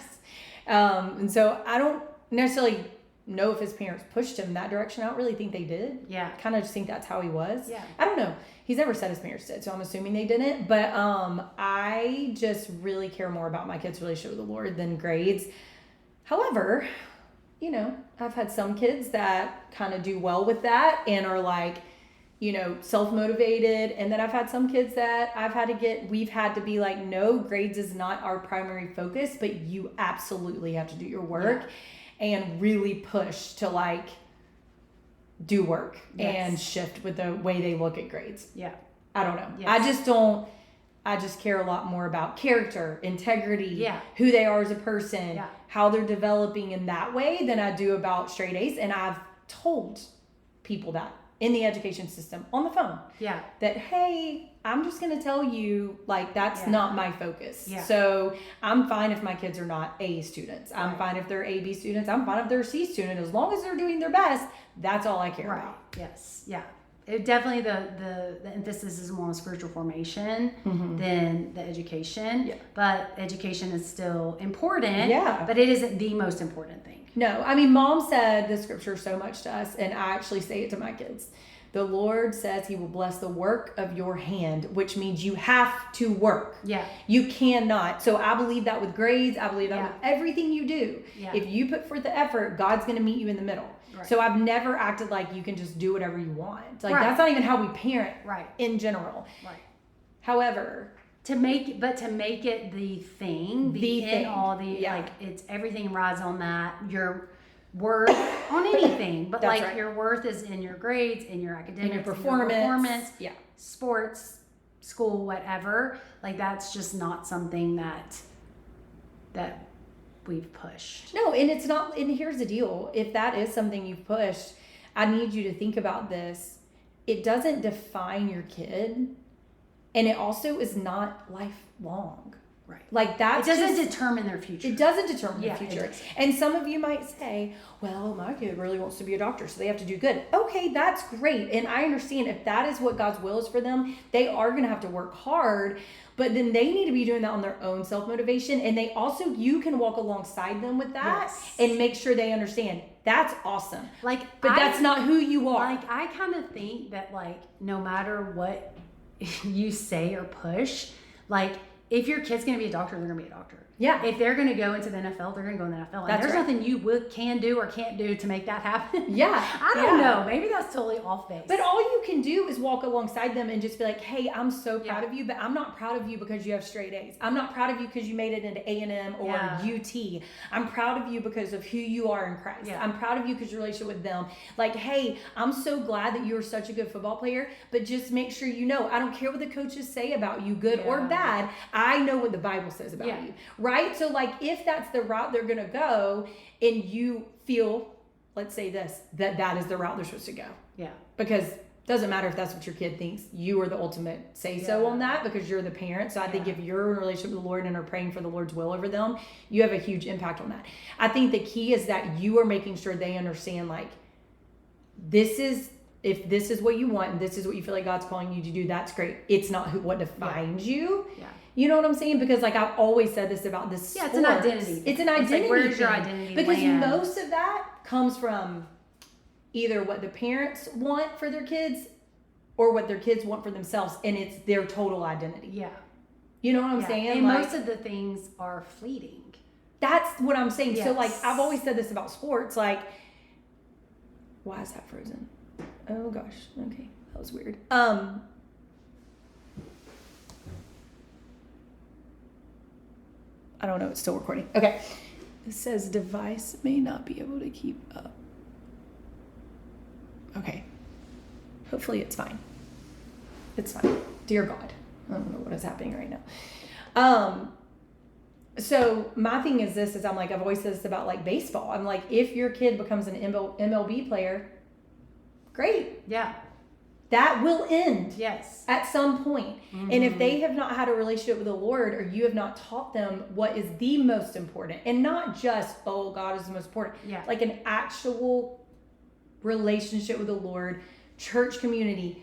And so I don't necessarily know if his parents pushed him in that direction. I don't really think they did.
Yeah.
I kind of just think that's how he was.
Yeah.
I don't know. He's never said his parents did, so I'm assuming they didn't. But I just really care more about my kids' relationship with the Lord than grades. However, I've had some kids that kind of do well with that and are like, self-motivated. And then I've had some kids that we've had to be like, no, grades is not our primary focus, but you absolutely have to do your work and really push to like do work and shift with the way they look at grades.
Yeah.
I don't know.
Yes.
I just care a lot more about character, integrity,
who
they are as a person, how they're developing in that way than I do about straight A's. And I've told people that in the education system on the phone.
Yeah.
That, hey, I'm just going to tell you, like, that's not my focus.
Yeah.
So I'm fine if my kids are not A students. I'm fine if they're A, B students. I'm fine if they're C student. As long as they're doing their best, that's all I care about.
Yes. Yeah. It definitely the emphasis is more on spiritual formation than the education. Yeah. But education is still important. Yeah. But it isn't the most important thing.
No, I mean, Mom said the scripture so much to us, and I actually say it to my kids. The Lord says he will bless the work of your hand, which means you have to work.
Yeah.
You cannot. So I believe that with grades. I believe that with everything you do. Yeah. If you put forth the effort, God's going to meet you in the middle. Right. So I've never acted like you can just do whatever you want. Like that's not even how we parent in general. Right. However,
to make it the thing, like it's everything rides on that. Your worth on anything, but like your worth is in your grades, in your academics, in your performance, sports, school, whatever. Like that's just not something that we've pushed.
No, and it's not. And here's the deal: if that is something you've pushed, I need you to think about this. It doesn't define your kid, and it also is not lifelong.
Right.
Like that
doesn't determine their future.
It doesn't determine their future. And some of you might say, well, my kid really wants to be a doctor, so they have to do good. Okay, that's great. And I understand if that is what God's will is for them, they are going to have to work hard, but then they need to be doing that on their own self-motivation. And you can walk alongside them with that and make sure they understand that's awesome. But that's not who you are.
Like, I kind of think that no matter what you say or push, if your kid's going to be a doctor, they're going to be a doctor. Yeah. If they're going to go into the NFL, they're going to go in the NFL. And there's nothing you can do or can't do to make that happen.
Yeah.
I don't know. Maybe that's totally off base.
But all you can do is walk alongside them and just be like, hey, I'm so proud of you, but I'm not proud of you because you have straight A's. I'm not proud of you because you made it into A&M or UT. I'm proud of you because of who you are in Christ. Yeah. I'm proud of you because your relationship with them. Like, hey, I'm so glad that you are such a good football player, but just make sure you know, I don't care what the coaches say about you, good or bad. I know what the Bible says about you. Right? So if that's the route they're going to go and you feel, let's say this, that is the route they're supposed to go. Yeah. Because it doesn't matter if that's what your kid thinks. You are the ultimate say-so on that because you're the parent. So I think if you're in a relationship with the Lord and are praying for the Lord's will over them, you have a huge impact on that. I think the key is that you are making sure they understand if this is what you want and this is what you feel like God's calling you to do, that's great. It's not what defines you. Yeah. You know what I'm saying? Because I've always said this about this sport.
It's an identity.
It's an identity.
Where's your identity?
Because most of that comes from either what the parents want for their kids or what their kids want for themselves, and it's their total identity. Yeah. You know what I'm saying?
And most of the things are fleeting.
That's what I'm saying. Yes. So I've always said this about sports. Why is that frozen? Oh gosh. Okay. That was weird. I don't know. It's still recording. Okay. It says device may not be able to keep up. Okay. Hopefully it's fine. It's fine. Dear God. I don't know what is happening right now. So my thing is this, I've always said this about baseball. I'm if your kid becomes an MLB player, great. Yeah. That will end. Yes. At some point. Mm-hmm. And if they have not had a relationship with the Lord or you have not taught them what is the most important and not just, God is the most important. Yeah. An actual relationship with the Lord, church community.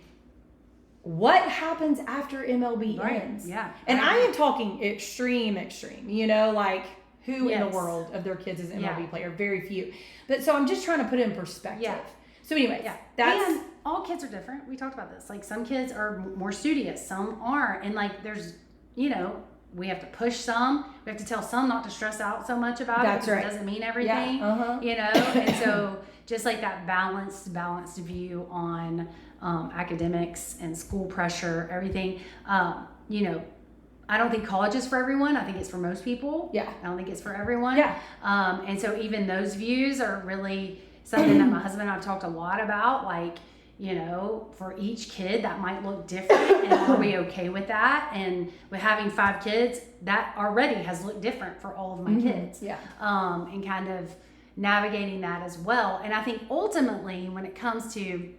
What happens after MLB ends? Yeah. And I am talking extreme, who in the world of their kids is an MLB player? Very few. But so I'm just trying to put it in perspective. Yeah. So anyways,
and all kids are different. We talked about this. Some kids are more studious, some aren't. And there's, we have to push some. We have to tell some not to stress out so much about it because it doesn't mean everything. Yeah. Uh-huh. And so just that balanced view on academics and school pressure, everything. I don't think college is for everyone. I think it's for most people. Yeah. I don't think it's for everyone. Yeah. And so even those views are really something that my husband and I have talked a lot about, for each kid that might look different and are we okay with that? And with having 5 kids, that already has looked different for all of my kids. Yeah. And kind of navigating that as well. And I think ultimately when it comes to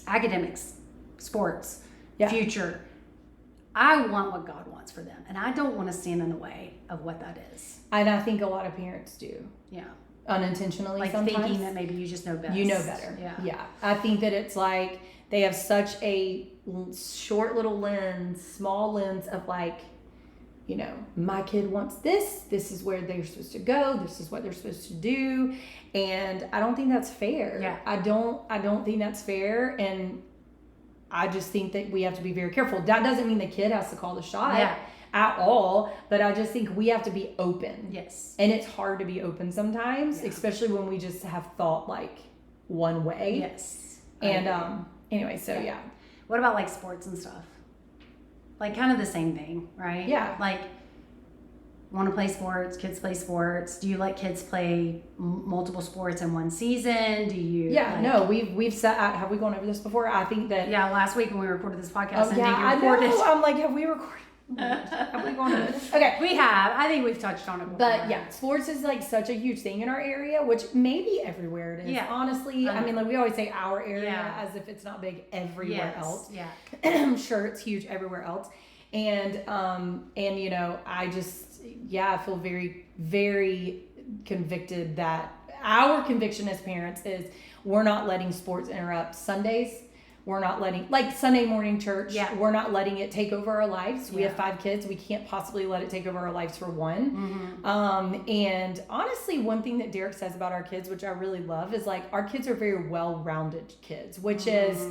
academics, sports,
Yeah.
future. I want what God wants for them, and I don't want to stand in the way of what that is.
And I think a lot of parents do.
Yeah.
Unintentionally,
Like
sometimes.
thinking that maybe you just know best.
You know better.
Yeah.
Yeah. I think that it's like they have such a short little lens, small lens of like, you know, my kid wants this. This is where they're supposed to go. This is what they're supposed to do. And I don't think that's fair.
Yeah.
I don't think that's fair. And I just think that we have to be very careful. That doesn't mean the kid has to call the shot at all, but I just think we have to be open.
Yes.
And it's hard to be open sometimes, especially when we just have thought like one way.
Yes.
And anyway, so yeah.
What about like sports and stuff? Like kind of the same thing, right?
Yeah.
Like want to play sports, kids play sports. Do you let kids play multiple sports in one season? Do you?
Yeah,
like,
no, we've set out, have we gone over this before? I think that.
Yeah, last week when we recorded this podcast,
I know. I'm like, have we recorded? Have we gone over this? Okay.
We have. I think we've touched on it before.
But yeah, sports is like such a huge thing in our area, which maybe everywhere it is.
Yeah.
Honestly, I mean, like we always say our area as if it's not big everywhere else.
Yeah.
I'm sure it's huge everywhere else. And you know, I just, I feel very, very convicted that our conviction as parents is we're not letting sports interrupt Sundays. We're not letting, like Sunday morning church, we're not letting it take over our lives. We have 5 kids. We can't possibly let it take over our lives for one.
Mm-hmm.
And honestly, one thing that Derek says about our kids, which I really love, is like our kids are very well-rounded kids, which is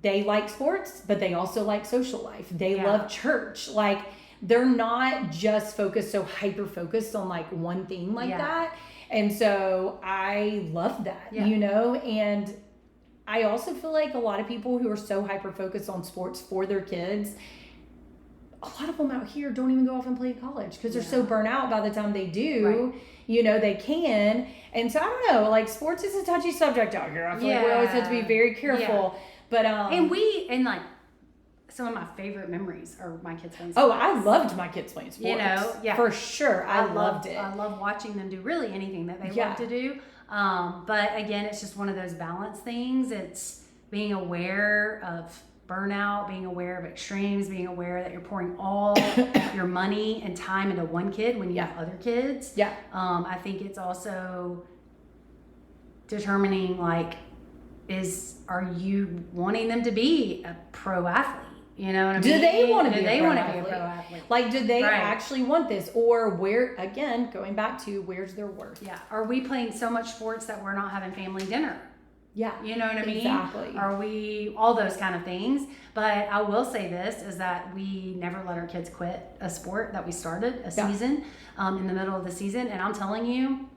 they like sports, but they also like social life. They love church. Like they're not just focused, so hyper-focused on like one thing like that. And so I love that, you know, and I also feel like a lot of people who are so hyper-focused on sports for their kids, a lot of them out here don't even go off and play college because they're so burnt out by the time they do. Right. You know, they can. And so I don't know, like sports is a touchy subject out here. I feel like we always have to be very careful. But
and like some of my favorite memories are my kids playing sports.
Oh, I loved my kids playing sports.
You know,
for sure. I loved it.
I love watching them do really anything that they love to do. But again, it's just one of those balance things. It's being aware of burnout, being aware of extremes, being aware that you're pouring all your money and time into one kid when you have other kids. Yeah. I think it's also determining like, are you wanting them to be a pro athlete? You know what I mean?
Do they want to be
a
pro
athlete?
Like, do they actually want this? Or where, again, going back to where's their worth?
Yeah. Are we playing so much sports that we're not having family dinner?
Yeah.
You know what I mean?
Exactly.
Are we, all those kind of things. But I will say this, is that we never let our kids quit a sport that we started, a season, in the middle of the season. And I'm telling you,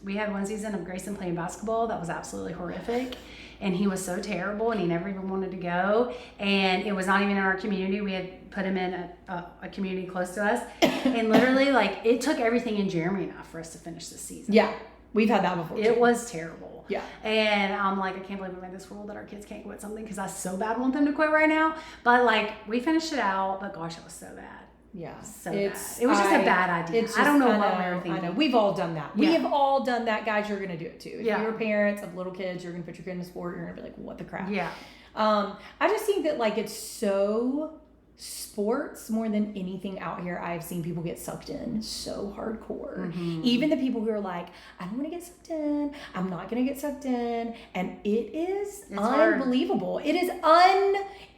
we had one season of Grayson playing basketball that was absolutely horrific. And he was so terrible, and he never even wanted to go. And it was not even in our community. We had put him in a community close to us. And literally, like, it took everything in Jeremy and I for us to finish this season.
Yeah, we've had that before,
It was terrible.
Yeah.
And I'm like, I can't believe we made this rule that our kids can't quit something because I so bad want them to quit right now. But, like, we finished it out. But, gosh, it was so bad.
Yeah.
So bad. It was just a bad idea. I don't know what we were thinking.
I know. We've all done that. We have all done that, guys. You're going to do it too. If you're parents of little kids, you're going to put your kid in a sport. You're going to be like, what the crap?
Yeah.
I just think that like it's so sports more than anything out here. I've seen people get sucked in so hardcore. Mm-hmm. Even the people who are like, I don't want to get sucked in. I'm not going to get sucked in. And it's unbelievable. Hard. It is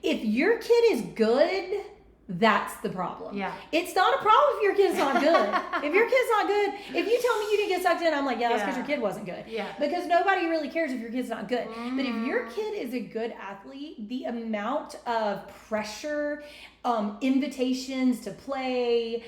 if your kid is good, that's the problem.
Yeah.
It's not a problem if your kid's not good. If your kid's not good, if you tell me you didn't get sucked in, I'm like, that's because your kid wasn't good.
Yeah.
Because nobody really cares if your kid's not good. But if your kid is a good athlete, the amount of pressure, invitations to play,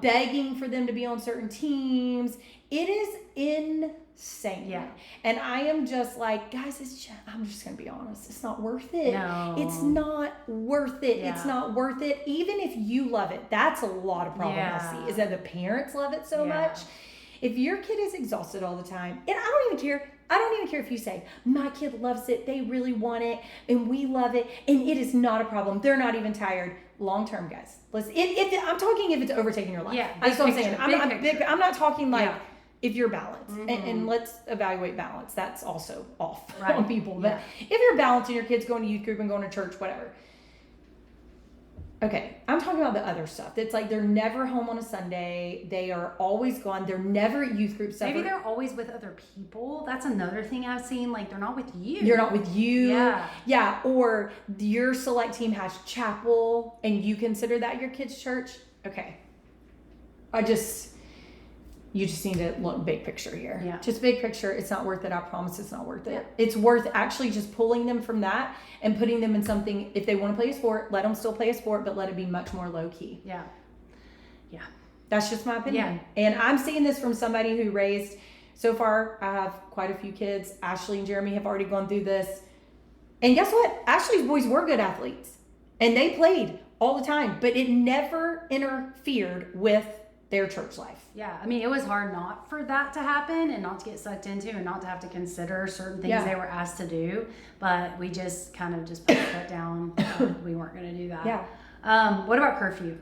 begging for them to be on certain teams, it is insane.
Yeah.
And I am just like, guys, I'm just going to be honest. It's not worth it.
No.
It's not worth it.
Yeah.
It's not worth it. Even if you love it, that's a lot of problem I see, is that the parents love it so much. If your kid is exhausted all the time, and I don't even care if you say, my kid loves it, they really want it, and we love it, and it is not a problem. They're not even tired. Long term, guys. Listen, I'm talking if it's overtaking your life.
Yeah,
that's what I'm saying. I'm not talking like if you're balanced, and let's evaluate balance. That's also off
Right.
on people. But if you're balanced and your kid's going to youth group and going to church, whatever. Okay, I'm talking about the other stuff. It's like they're never home on a Sunday. They are always gone. They're never at youth group stuff.
Maybe they're always with other people. That's another thing I've seen. Like, they're not with you.
You're not with you.
Yeah.
Yeah. Or your select team has chapel and you consider that your kid's church. Okay. You just need to look big picture here.
Yeah.
Just big picture. It's not worth it. I promise it's not worth it.
Yeah.
It's worth actually just pulling them from that and putting them in something. If they want to play a sport, let them still play a sport, but let it be much more low key.
Yeah. Yeah.
That's just my opinion. And I'm seeing this from somebody who raised, so far, I have quite a few kids. Ashley and Jeremy have already gone through this. And guess what? Ashley's boys were good athletes. And they played all the time, but it never interfered with their church life.
Yeah, I mean, it was hard not for that to happen and not to get sucked into and not to have to consider certain things they were asked to do. But we just kind of just put the foot down. We weren't going to do that.
Yeah.
What about curfew?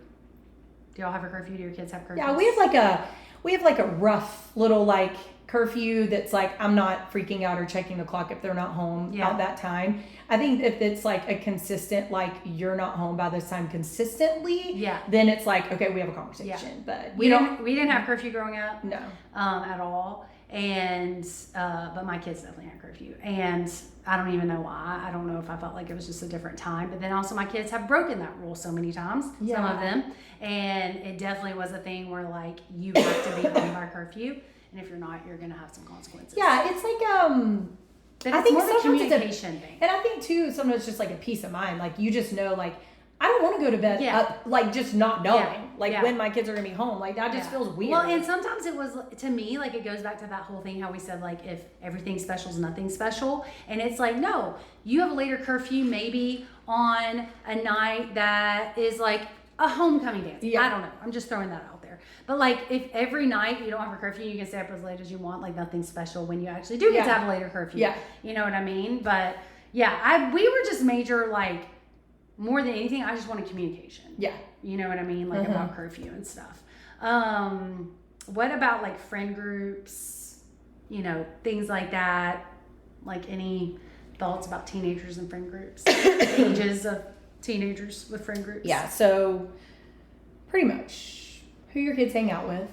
Do y'all have a curfew? Do your kids have curfew?
Yeah, we have like a rough little like curfew that's like, I'm not freaking out or checking the clock if they're not home at that time. I think if it's like a consistent, like you're not home by this time consistently, then it's like, okay, we have a conversation. Yeah. But
we didn't have curfew growing up.
No.
At all. And but my kids definitely had curfew. And I don't even know why. I don't know if I felt like it was just a different time. But then also my kids have broken that rule so many times, some of them. And it definitely was a thing where like you have to be home by curfew. And if you're not, you're gonna have some consequences.
Yeah, it's like
but I think more of a communication thing.
And I think too, sometimes it's just like a peace of mind. Like you just know, like I don't want to go to bed up, like just not knowing, when my kids are gonna be home. Like that just feels weird.
Well, and sometimes it was to me like it goes back to that whole thing how we said like if everything special is nothing special, and it's like no, you have a later curfew maybe on a night that is like a homecoming dance. Yeah. I don't know. I'm just throwing that out there. But like if every night you don't have a curfew, you can stay up as late as you want, like nothing special when you actually do get to have a later curfew. Yeah. You know what I mean? But yeah, we were just major like more than anything, I just wanted communication. Yeah. You know what I mean? Like about curfew and stuff. What about like friend groups, you know, things like that? Like any thoughts about teenagers and friend groups? Ages of teenagers with friend groups?
Yeah, so pretty much who your kids hang out with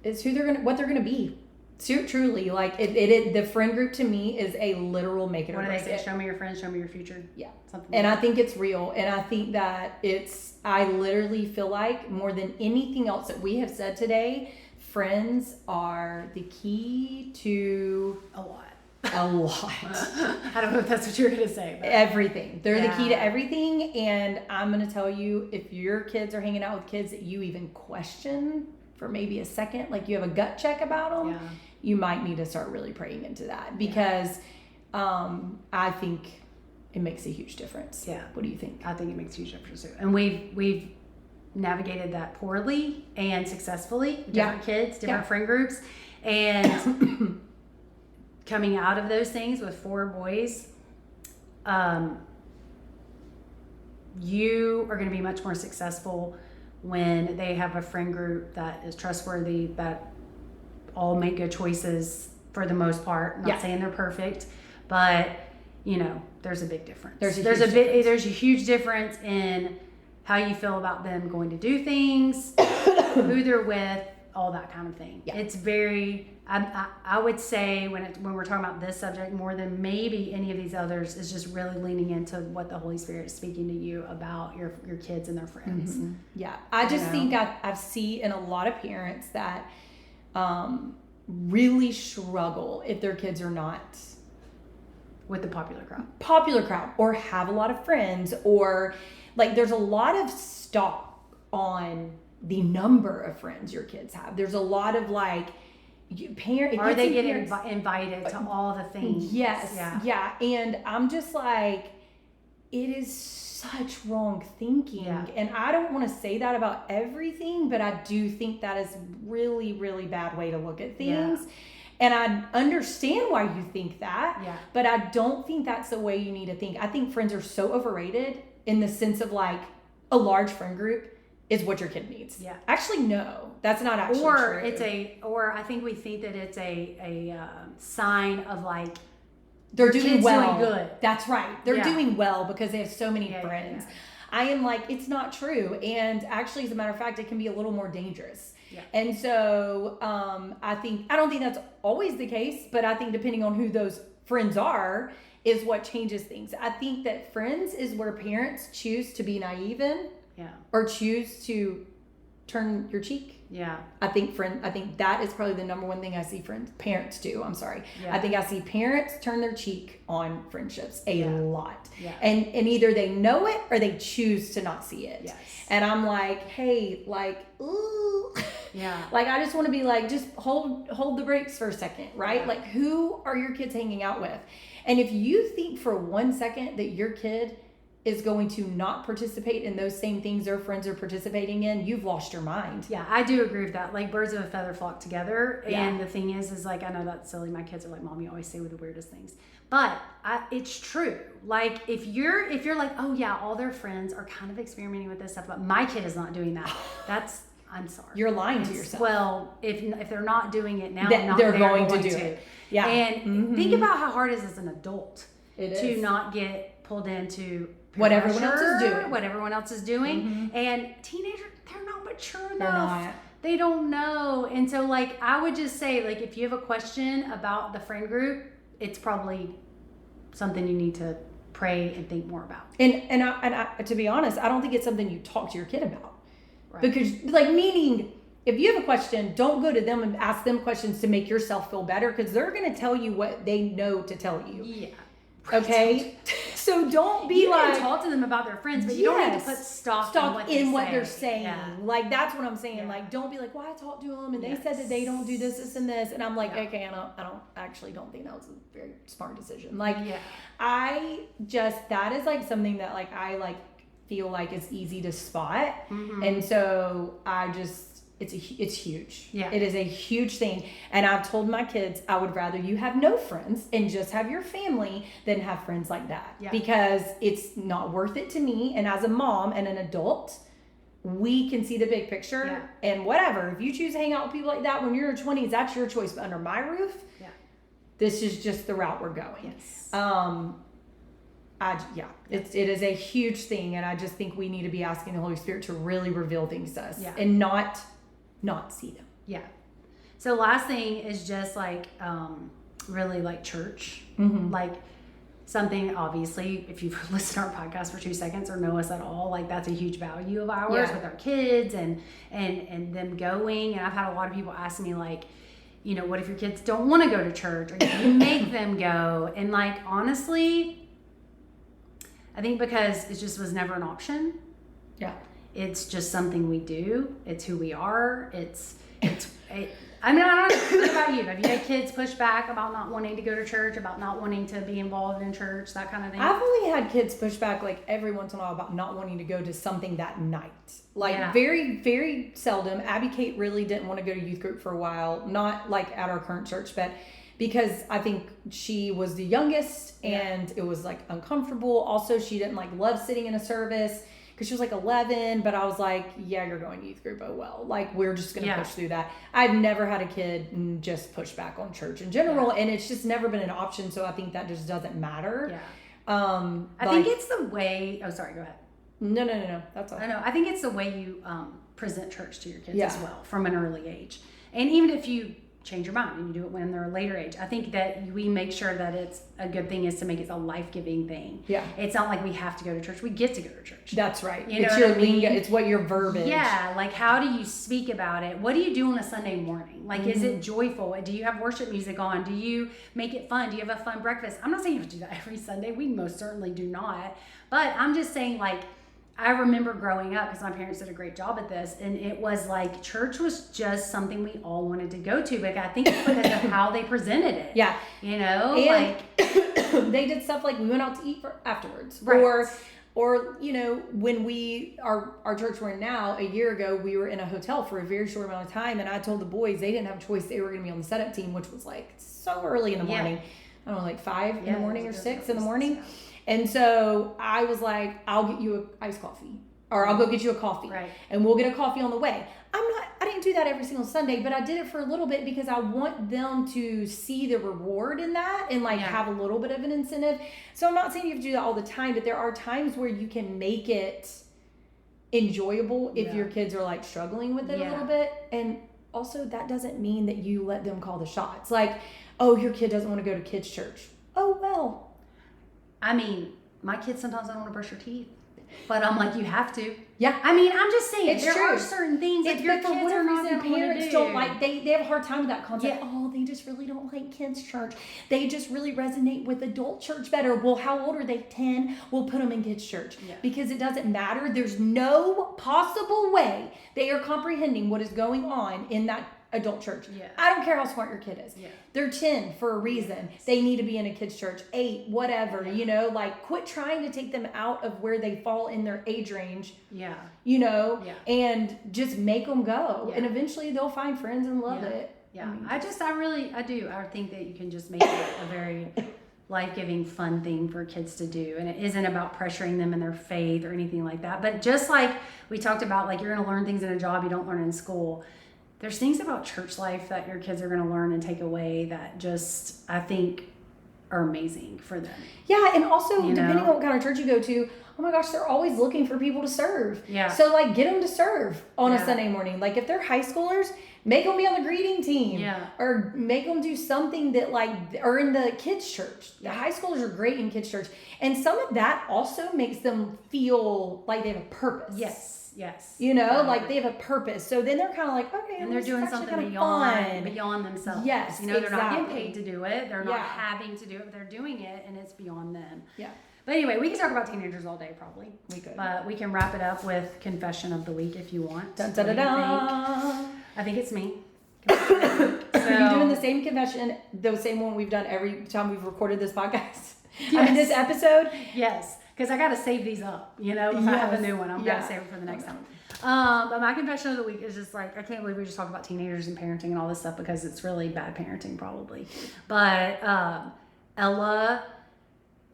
is what they're gonna be. So truly, like the friend group to me is a literal make it or break it.
What do they say? Show me your friends, show me your future.
Yeah, something. And I think it's real, and I think that I literally feel like more than anything else that we have said today, friends are the key to
a lot.
A lot.
I don't know if that's what you're going to say. But.
Everything. They're the key to everything. And I'm going to tell you, if your kids are hanging out with kids that you even question for maybe a second, like you have a gut check about them, you might need to start really praying into that. Because I think it makes a huge difference. Yeah. What do you think?
I think it makes a huge difference too. And we've navigated that poorly and successfully. Different kids, different friend groups. And... coming out of those things with 4 boys, you are going to be much more successful when they have a friend group that is trustworthy, that all make good choices for the most part. I'm not saying they're perfect, but you know, there's a big difference. There's a huge difference in how you feel about them going to do things, who they're with, all that kind of thing. Yeah. It's very, I would say when we're talking about this subject more than maybe any of these others, is just really leaning into what the Holy Spirit is speaking to you about your kids and their friends.
Mm-hmm. Yeah. I just think I've seen in a lot of parents that really struggle if their kids are not
with the popular crowd
or have a lot of friends, or like there's a lot of stock on the number of friends your kids have. There's a lot of like
are they getting invited to all the things?
Yes. Yeah. And I'm just like, it is such wrong thinking. Yeah. And I don't want to say that about everything, but I do think that is really, really bad way to look at things. Yeah. And I understand why you think that, but I don't think that's the way you need to think. I think friends are so overrated in the sense of like a large friend group is what your kid needs.
Yeah.
Actually, no, that's not actually true.
Or I think we think that it's a sign of like
they're doing well.
Doing good.
That's right. They're doing well because they have so many friends.
Yeah.
I am like, it's not true. And actually, as a matter of fact, it can be a little more dangerous.
Yeah.
And so I don't think that's always the case, but I think depending on who those friends are is what changes things. I think that friends is where parents choose to be naive in.
Yeah.
Or choose to turn your cheek.
Yeah.
I think that is probably the number one thing I see parents do. I'm sorry.
Yeah.
I think I see parents turn their cheek on friendships a lot.
Yeah.
And either they know it or they choose to not see it.
Yes.
And I'm like, hey, like, ooh.
Yeah.
Like, I just want to be like, just hold the brakes for a second, right?
Yeah.
Like, who are your kids hanging out with? And if you think for 1 second that your kid is going to not participate in those same things their friends are participating in, you've lost your mind.
Yeah, I do agree with that. Like, birds of a feather flock together.
Yeah.
And the thing is like, I know that's silly. My kids are like, Mom, you always say the weirdest things. But it's true. Like, if you're like, oh yeah, all their friends are kind of experimenting with this stuff, but my kid is not doing that. I'm sorry.
You're lying to yourself.
Well, if they're not doing it now,
they're going to do it. Yeah.
And think about how hard it is as an adult
to
not get pulled into
what everyone else is doing.
Mm-hmm. And teenagers, they're not mature enough.
They're not.
They don't know. And so, like, I would just say, like, if you have a question about the friend group, it's probably something you need to pray and think more about.
And I, to be honest, I don't think it's something you talk to your kid about.
Right.
Because, like, meaning, if you have a question, don't go to them and ask them questions to make yourself feel better, because they're going to tell you what they know to tell you.
Yeah.
Okay? So don't be
you
like...
You can talk to them about their friends, but you don't need to put stock in what
they're saying.
Yeah.
Like, that's what I'm saying.
Yeah.
Like, don't be like, well, I talked to them and they said that they don't do this, and this. And I'm like, okay, I don't think that was a very smart decision. Like, that is like something that like I like feel like is easy to spot.
Mm-hmm.
And so it's huge.
Yeah.
It is a huge thing. And I've told my kids, I would rather you have no friends and just have your family than have friends like that.
Yeah.
Because it's not worth it to me. And as a mom and an adult, we can see the big picture.
Yeah.
And whatever, if you choose to hang out with people like that when you're in your 20s, that's your choice. But under my roof, this is just the route we're going.
Yes.
It is a huge thing. And I just think we need to be asking the Holy Spirit to really reveal things to us and not see them.
Yeah. So last thing is just like really like church.
Mm-hmm.
Like something, obviously, if you've listened to our podcast for 2 seconds or know us at all, like that's a huge value of ours with our kids and them going. And I've had a lot of people ask me like, you know, what if your kids don't want to go to church, or do you make them go? And like, honestly, I think because it just was never an option.
Yeah.
It's just something we do. It's who we are. I mean, I don't know. What about you? Have you had kids push back about not wanting to go to church, about not wanting to be involved in church, that kind of thing?
I've only had kids push back like every once in a while about not wanting to go to something that night. Like very, very seldom. Abby Kate really didn't want to go to youth group for a while. Not like at our current church, but because I think she was the youngest and it was like uncomfortable. Also, she didn't like love sitting in a service. Because she was like 11, but I was like, yeah, you're going to youth group. Oh, well. Like, we're just going to push through that. I've never had a kid just push back on church in general, and it's just never been an option, so I think that just doesn't matter.
Yeah. I think it's the way... Oh, sorry, go ahead.
No. That's all.
I know. I think it's the way you present church to your kids as well from an early age. And even if you change your mind and you do it when they're a later age, I think that we make sure that it's a good thing is to make it a life-giving thing. Yeah. It's not like we have to go to church. We get to go to church.
That's right.
It's
your lingo. It's what your verbiage.
Yeah. Like, how do you speak about it? What do you do on a Sunday morning? Like, is it joyful? Do you have worship music on? Do you make it fun? Do you have a fun breakfast? I'm not saying you have to do that every Sunday. We most certainly do not. But I'm just saying, like, I remember growing up, because my parents did a great job at this, and it was like church was just something we all wanted to go to, but I think it's because of how they presented it.
Yeah.
You know?
And like they did stuff like we went out to eat afterwards.
Right.
Or you know, when our church we're in now, a year ago, we were in a hotel for a very short amount of time, and I told the boys they didn't have a choice. They were going to be on the setup team, which was like so early in the morning. I don't know, like 5 in the morning or 6 in the morning. And so I was like, I'll get you an iced coffee. or I'll go get you a coffee.
Right.
And we'll get a coffee on the way. I didn't do that every single Sunday, but I did it for a little bit because I want them to see the reward in that and have a little bit of an incentive. So I'm not saying you have to do that all the time, but there are times where you can make it enjoyable if your kids are struggling with it a little bit. And also that doesn't mean that you let them call the shots. Oh, your kid doesn't want to go to kids' church. Oh, well.
I mean, my kids sometimes don't want to brush their teeth. But I'm like, you have to.
Yeah.
I mean, I'm just saying,
it's
there
true.
are certain things that your kids are not going to
parents
do.
don't like, they have a hard time with that concept. Yeah. Oh, they just really don't like kids' church. They just really resonate with adult church better. Well, how old are they? 10? We'll put them in kids' church. Yeah. Because it doesn't matter. There's no possible way they are comprehending what is going on in that adult church.
Yeah.
I don't care how smart your kid is.
Yeah.
They're 10 for a reason. Yes. They need to be in a kid's church. 8, whatever, quit trying to take them out of where they fall in their age range.
Yeah.
And just make them go. Yeah. And eventually they'll find friends and love it.
Yeah. I do. I think that you can just make it a very life-giving, fun thing for kids to do. And it isn't about pressuring them in their faith or anything like that. But just like we talked about, you're going to learn things in a job you don't learn in school. There's things about church life that your kids are going to learn and take away that just, I think, are amazing for them.
Yeah, and also, depending on what kind of church you go to, oh my gosh, they're always looking for people to serve.
Yeah.
So, get them to serve on a Sunday morning. If they're high schoolers, make them be on the greeting team.
Yeah.
Or make them do something that, or in the kids' church. The high schoolers are great in kids' church. And some of that also makes them feel like they have a purpose.
Yes.
They have a purpose. So then they're kind of okay.
And they're doing something beyond themselves.
Yes,
they're not getting paid to do it. They're not having to do it, but they're doing it, and it's beyond them.
Yeah.
But anyway, we can talk about teenagers all day, probably.
We could.
But we can wrap it up with confession of the week if you want.
Dun, dun, dun, dun.
I think it's me.
So, are you doing the same confession, the same one we've done every time we've recorded this podcast? Yes. I mean, this episode?
Yes. Because I got to save these up, if I have a new one, I'm going to save it for the next time. But my confession of the week is just I can't believe we just talked about teenagers and parenting and all this stuff because it's really bad parenting probably. But Ella,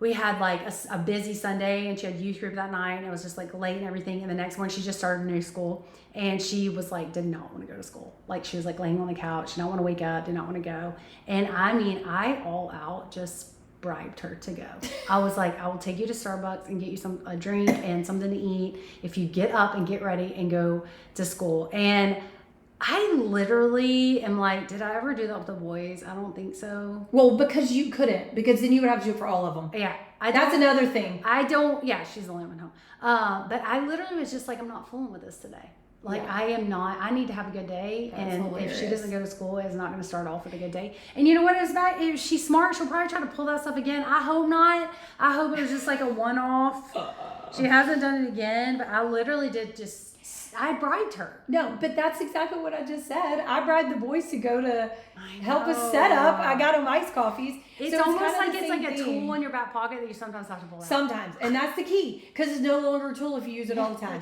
we had a busy Sunday and she had youth group that night and it was just late and everything. And the next one she just started a new school and she was did not want to go to school. She was laying on the couch, did not want to wake up, did not want to go. And I mean, I all out just bribed her to go. I was I will take you to Starbucks and get you a drink and something to eat if you get up and get ready and go to school. And I literally am did I ever do that with the boys? I don't think so.
Well, because you couldn't, because then you would have to do it for all of them.
Yeah.
That's another thing.
She's the only one home. But I literally was just I'm not fooling with this today. I am not. I need to have a good day. That's and hilarious. If she doesn't go to school, it's not going to start off with a good day. And you know what? If she's smart, she'll probably try to pull that stuff again. I hope not. I hope it was just a one-off. She hasn't done it again, but I literally I bribed her.
No, but that's exactly what I just said. I bribed the boys to go to help us set up. I got them iced coffees.
It's almost it's a tool in your back pocket that you sometimes have to pull out.
Sometimes. And that's the key. Because it's no longer a tool if you use it all the time.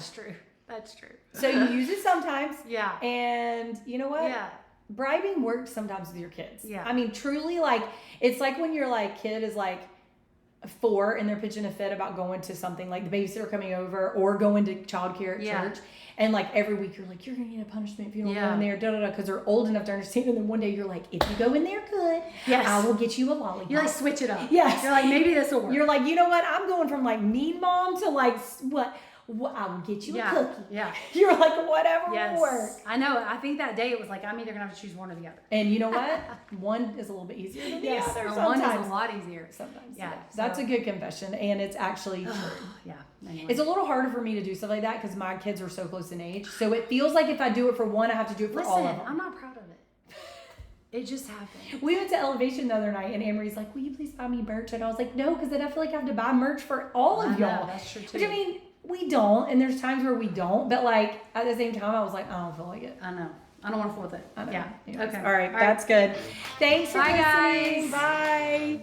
That's true.
So you use it sometimes.
Yeah.
And you know what?
Yeah.
Bribing works sometimes with your kids.
Yeah.
I mean, truly, it's when your kid is 4 and they're pitching a fit about going to something the babysitter coming over or going to childcare at church. And every week you're you're going to get a punishment if you don't go in there, because they're old enough to understand. And then one day you're if you go in there good, I will get you a lollipop.
You're switch it up.
Yes.
You're maybe this will work.
You're you know what? I'm going from mean mom to what? I will get you a cookie.
Yeah.
You're whatever will work.
I know. I think that day it was I'm either going to have to choose one or the other.
And you know what? One is a little bit easier than the other.
Sometimes. One is a lot easier.
Sometimes.
Yeah.
So. That's a good confession. And it's actually true.
Yeah. Anyway.
It's a little harder for me to do stuff like that because my kids are so close in age. So it feels if I do it for one, I have to do it for all of them.
I'm not proud of it. It just happened.
We went to Elevation the other night and Anne-Marie's will you please buy me merch? And I was no, because then I feel I have to buy merch for all of y'all.
That's true too.
Which I mean, we don't, and there's times where we don't, but at the same time, I was I don't feel like it.
I know. I don't want to fool with it.
I know.
Yeah.
Anyways.
Okay.
All right. That's good. Thanks for listening.
Guys.
Bye.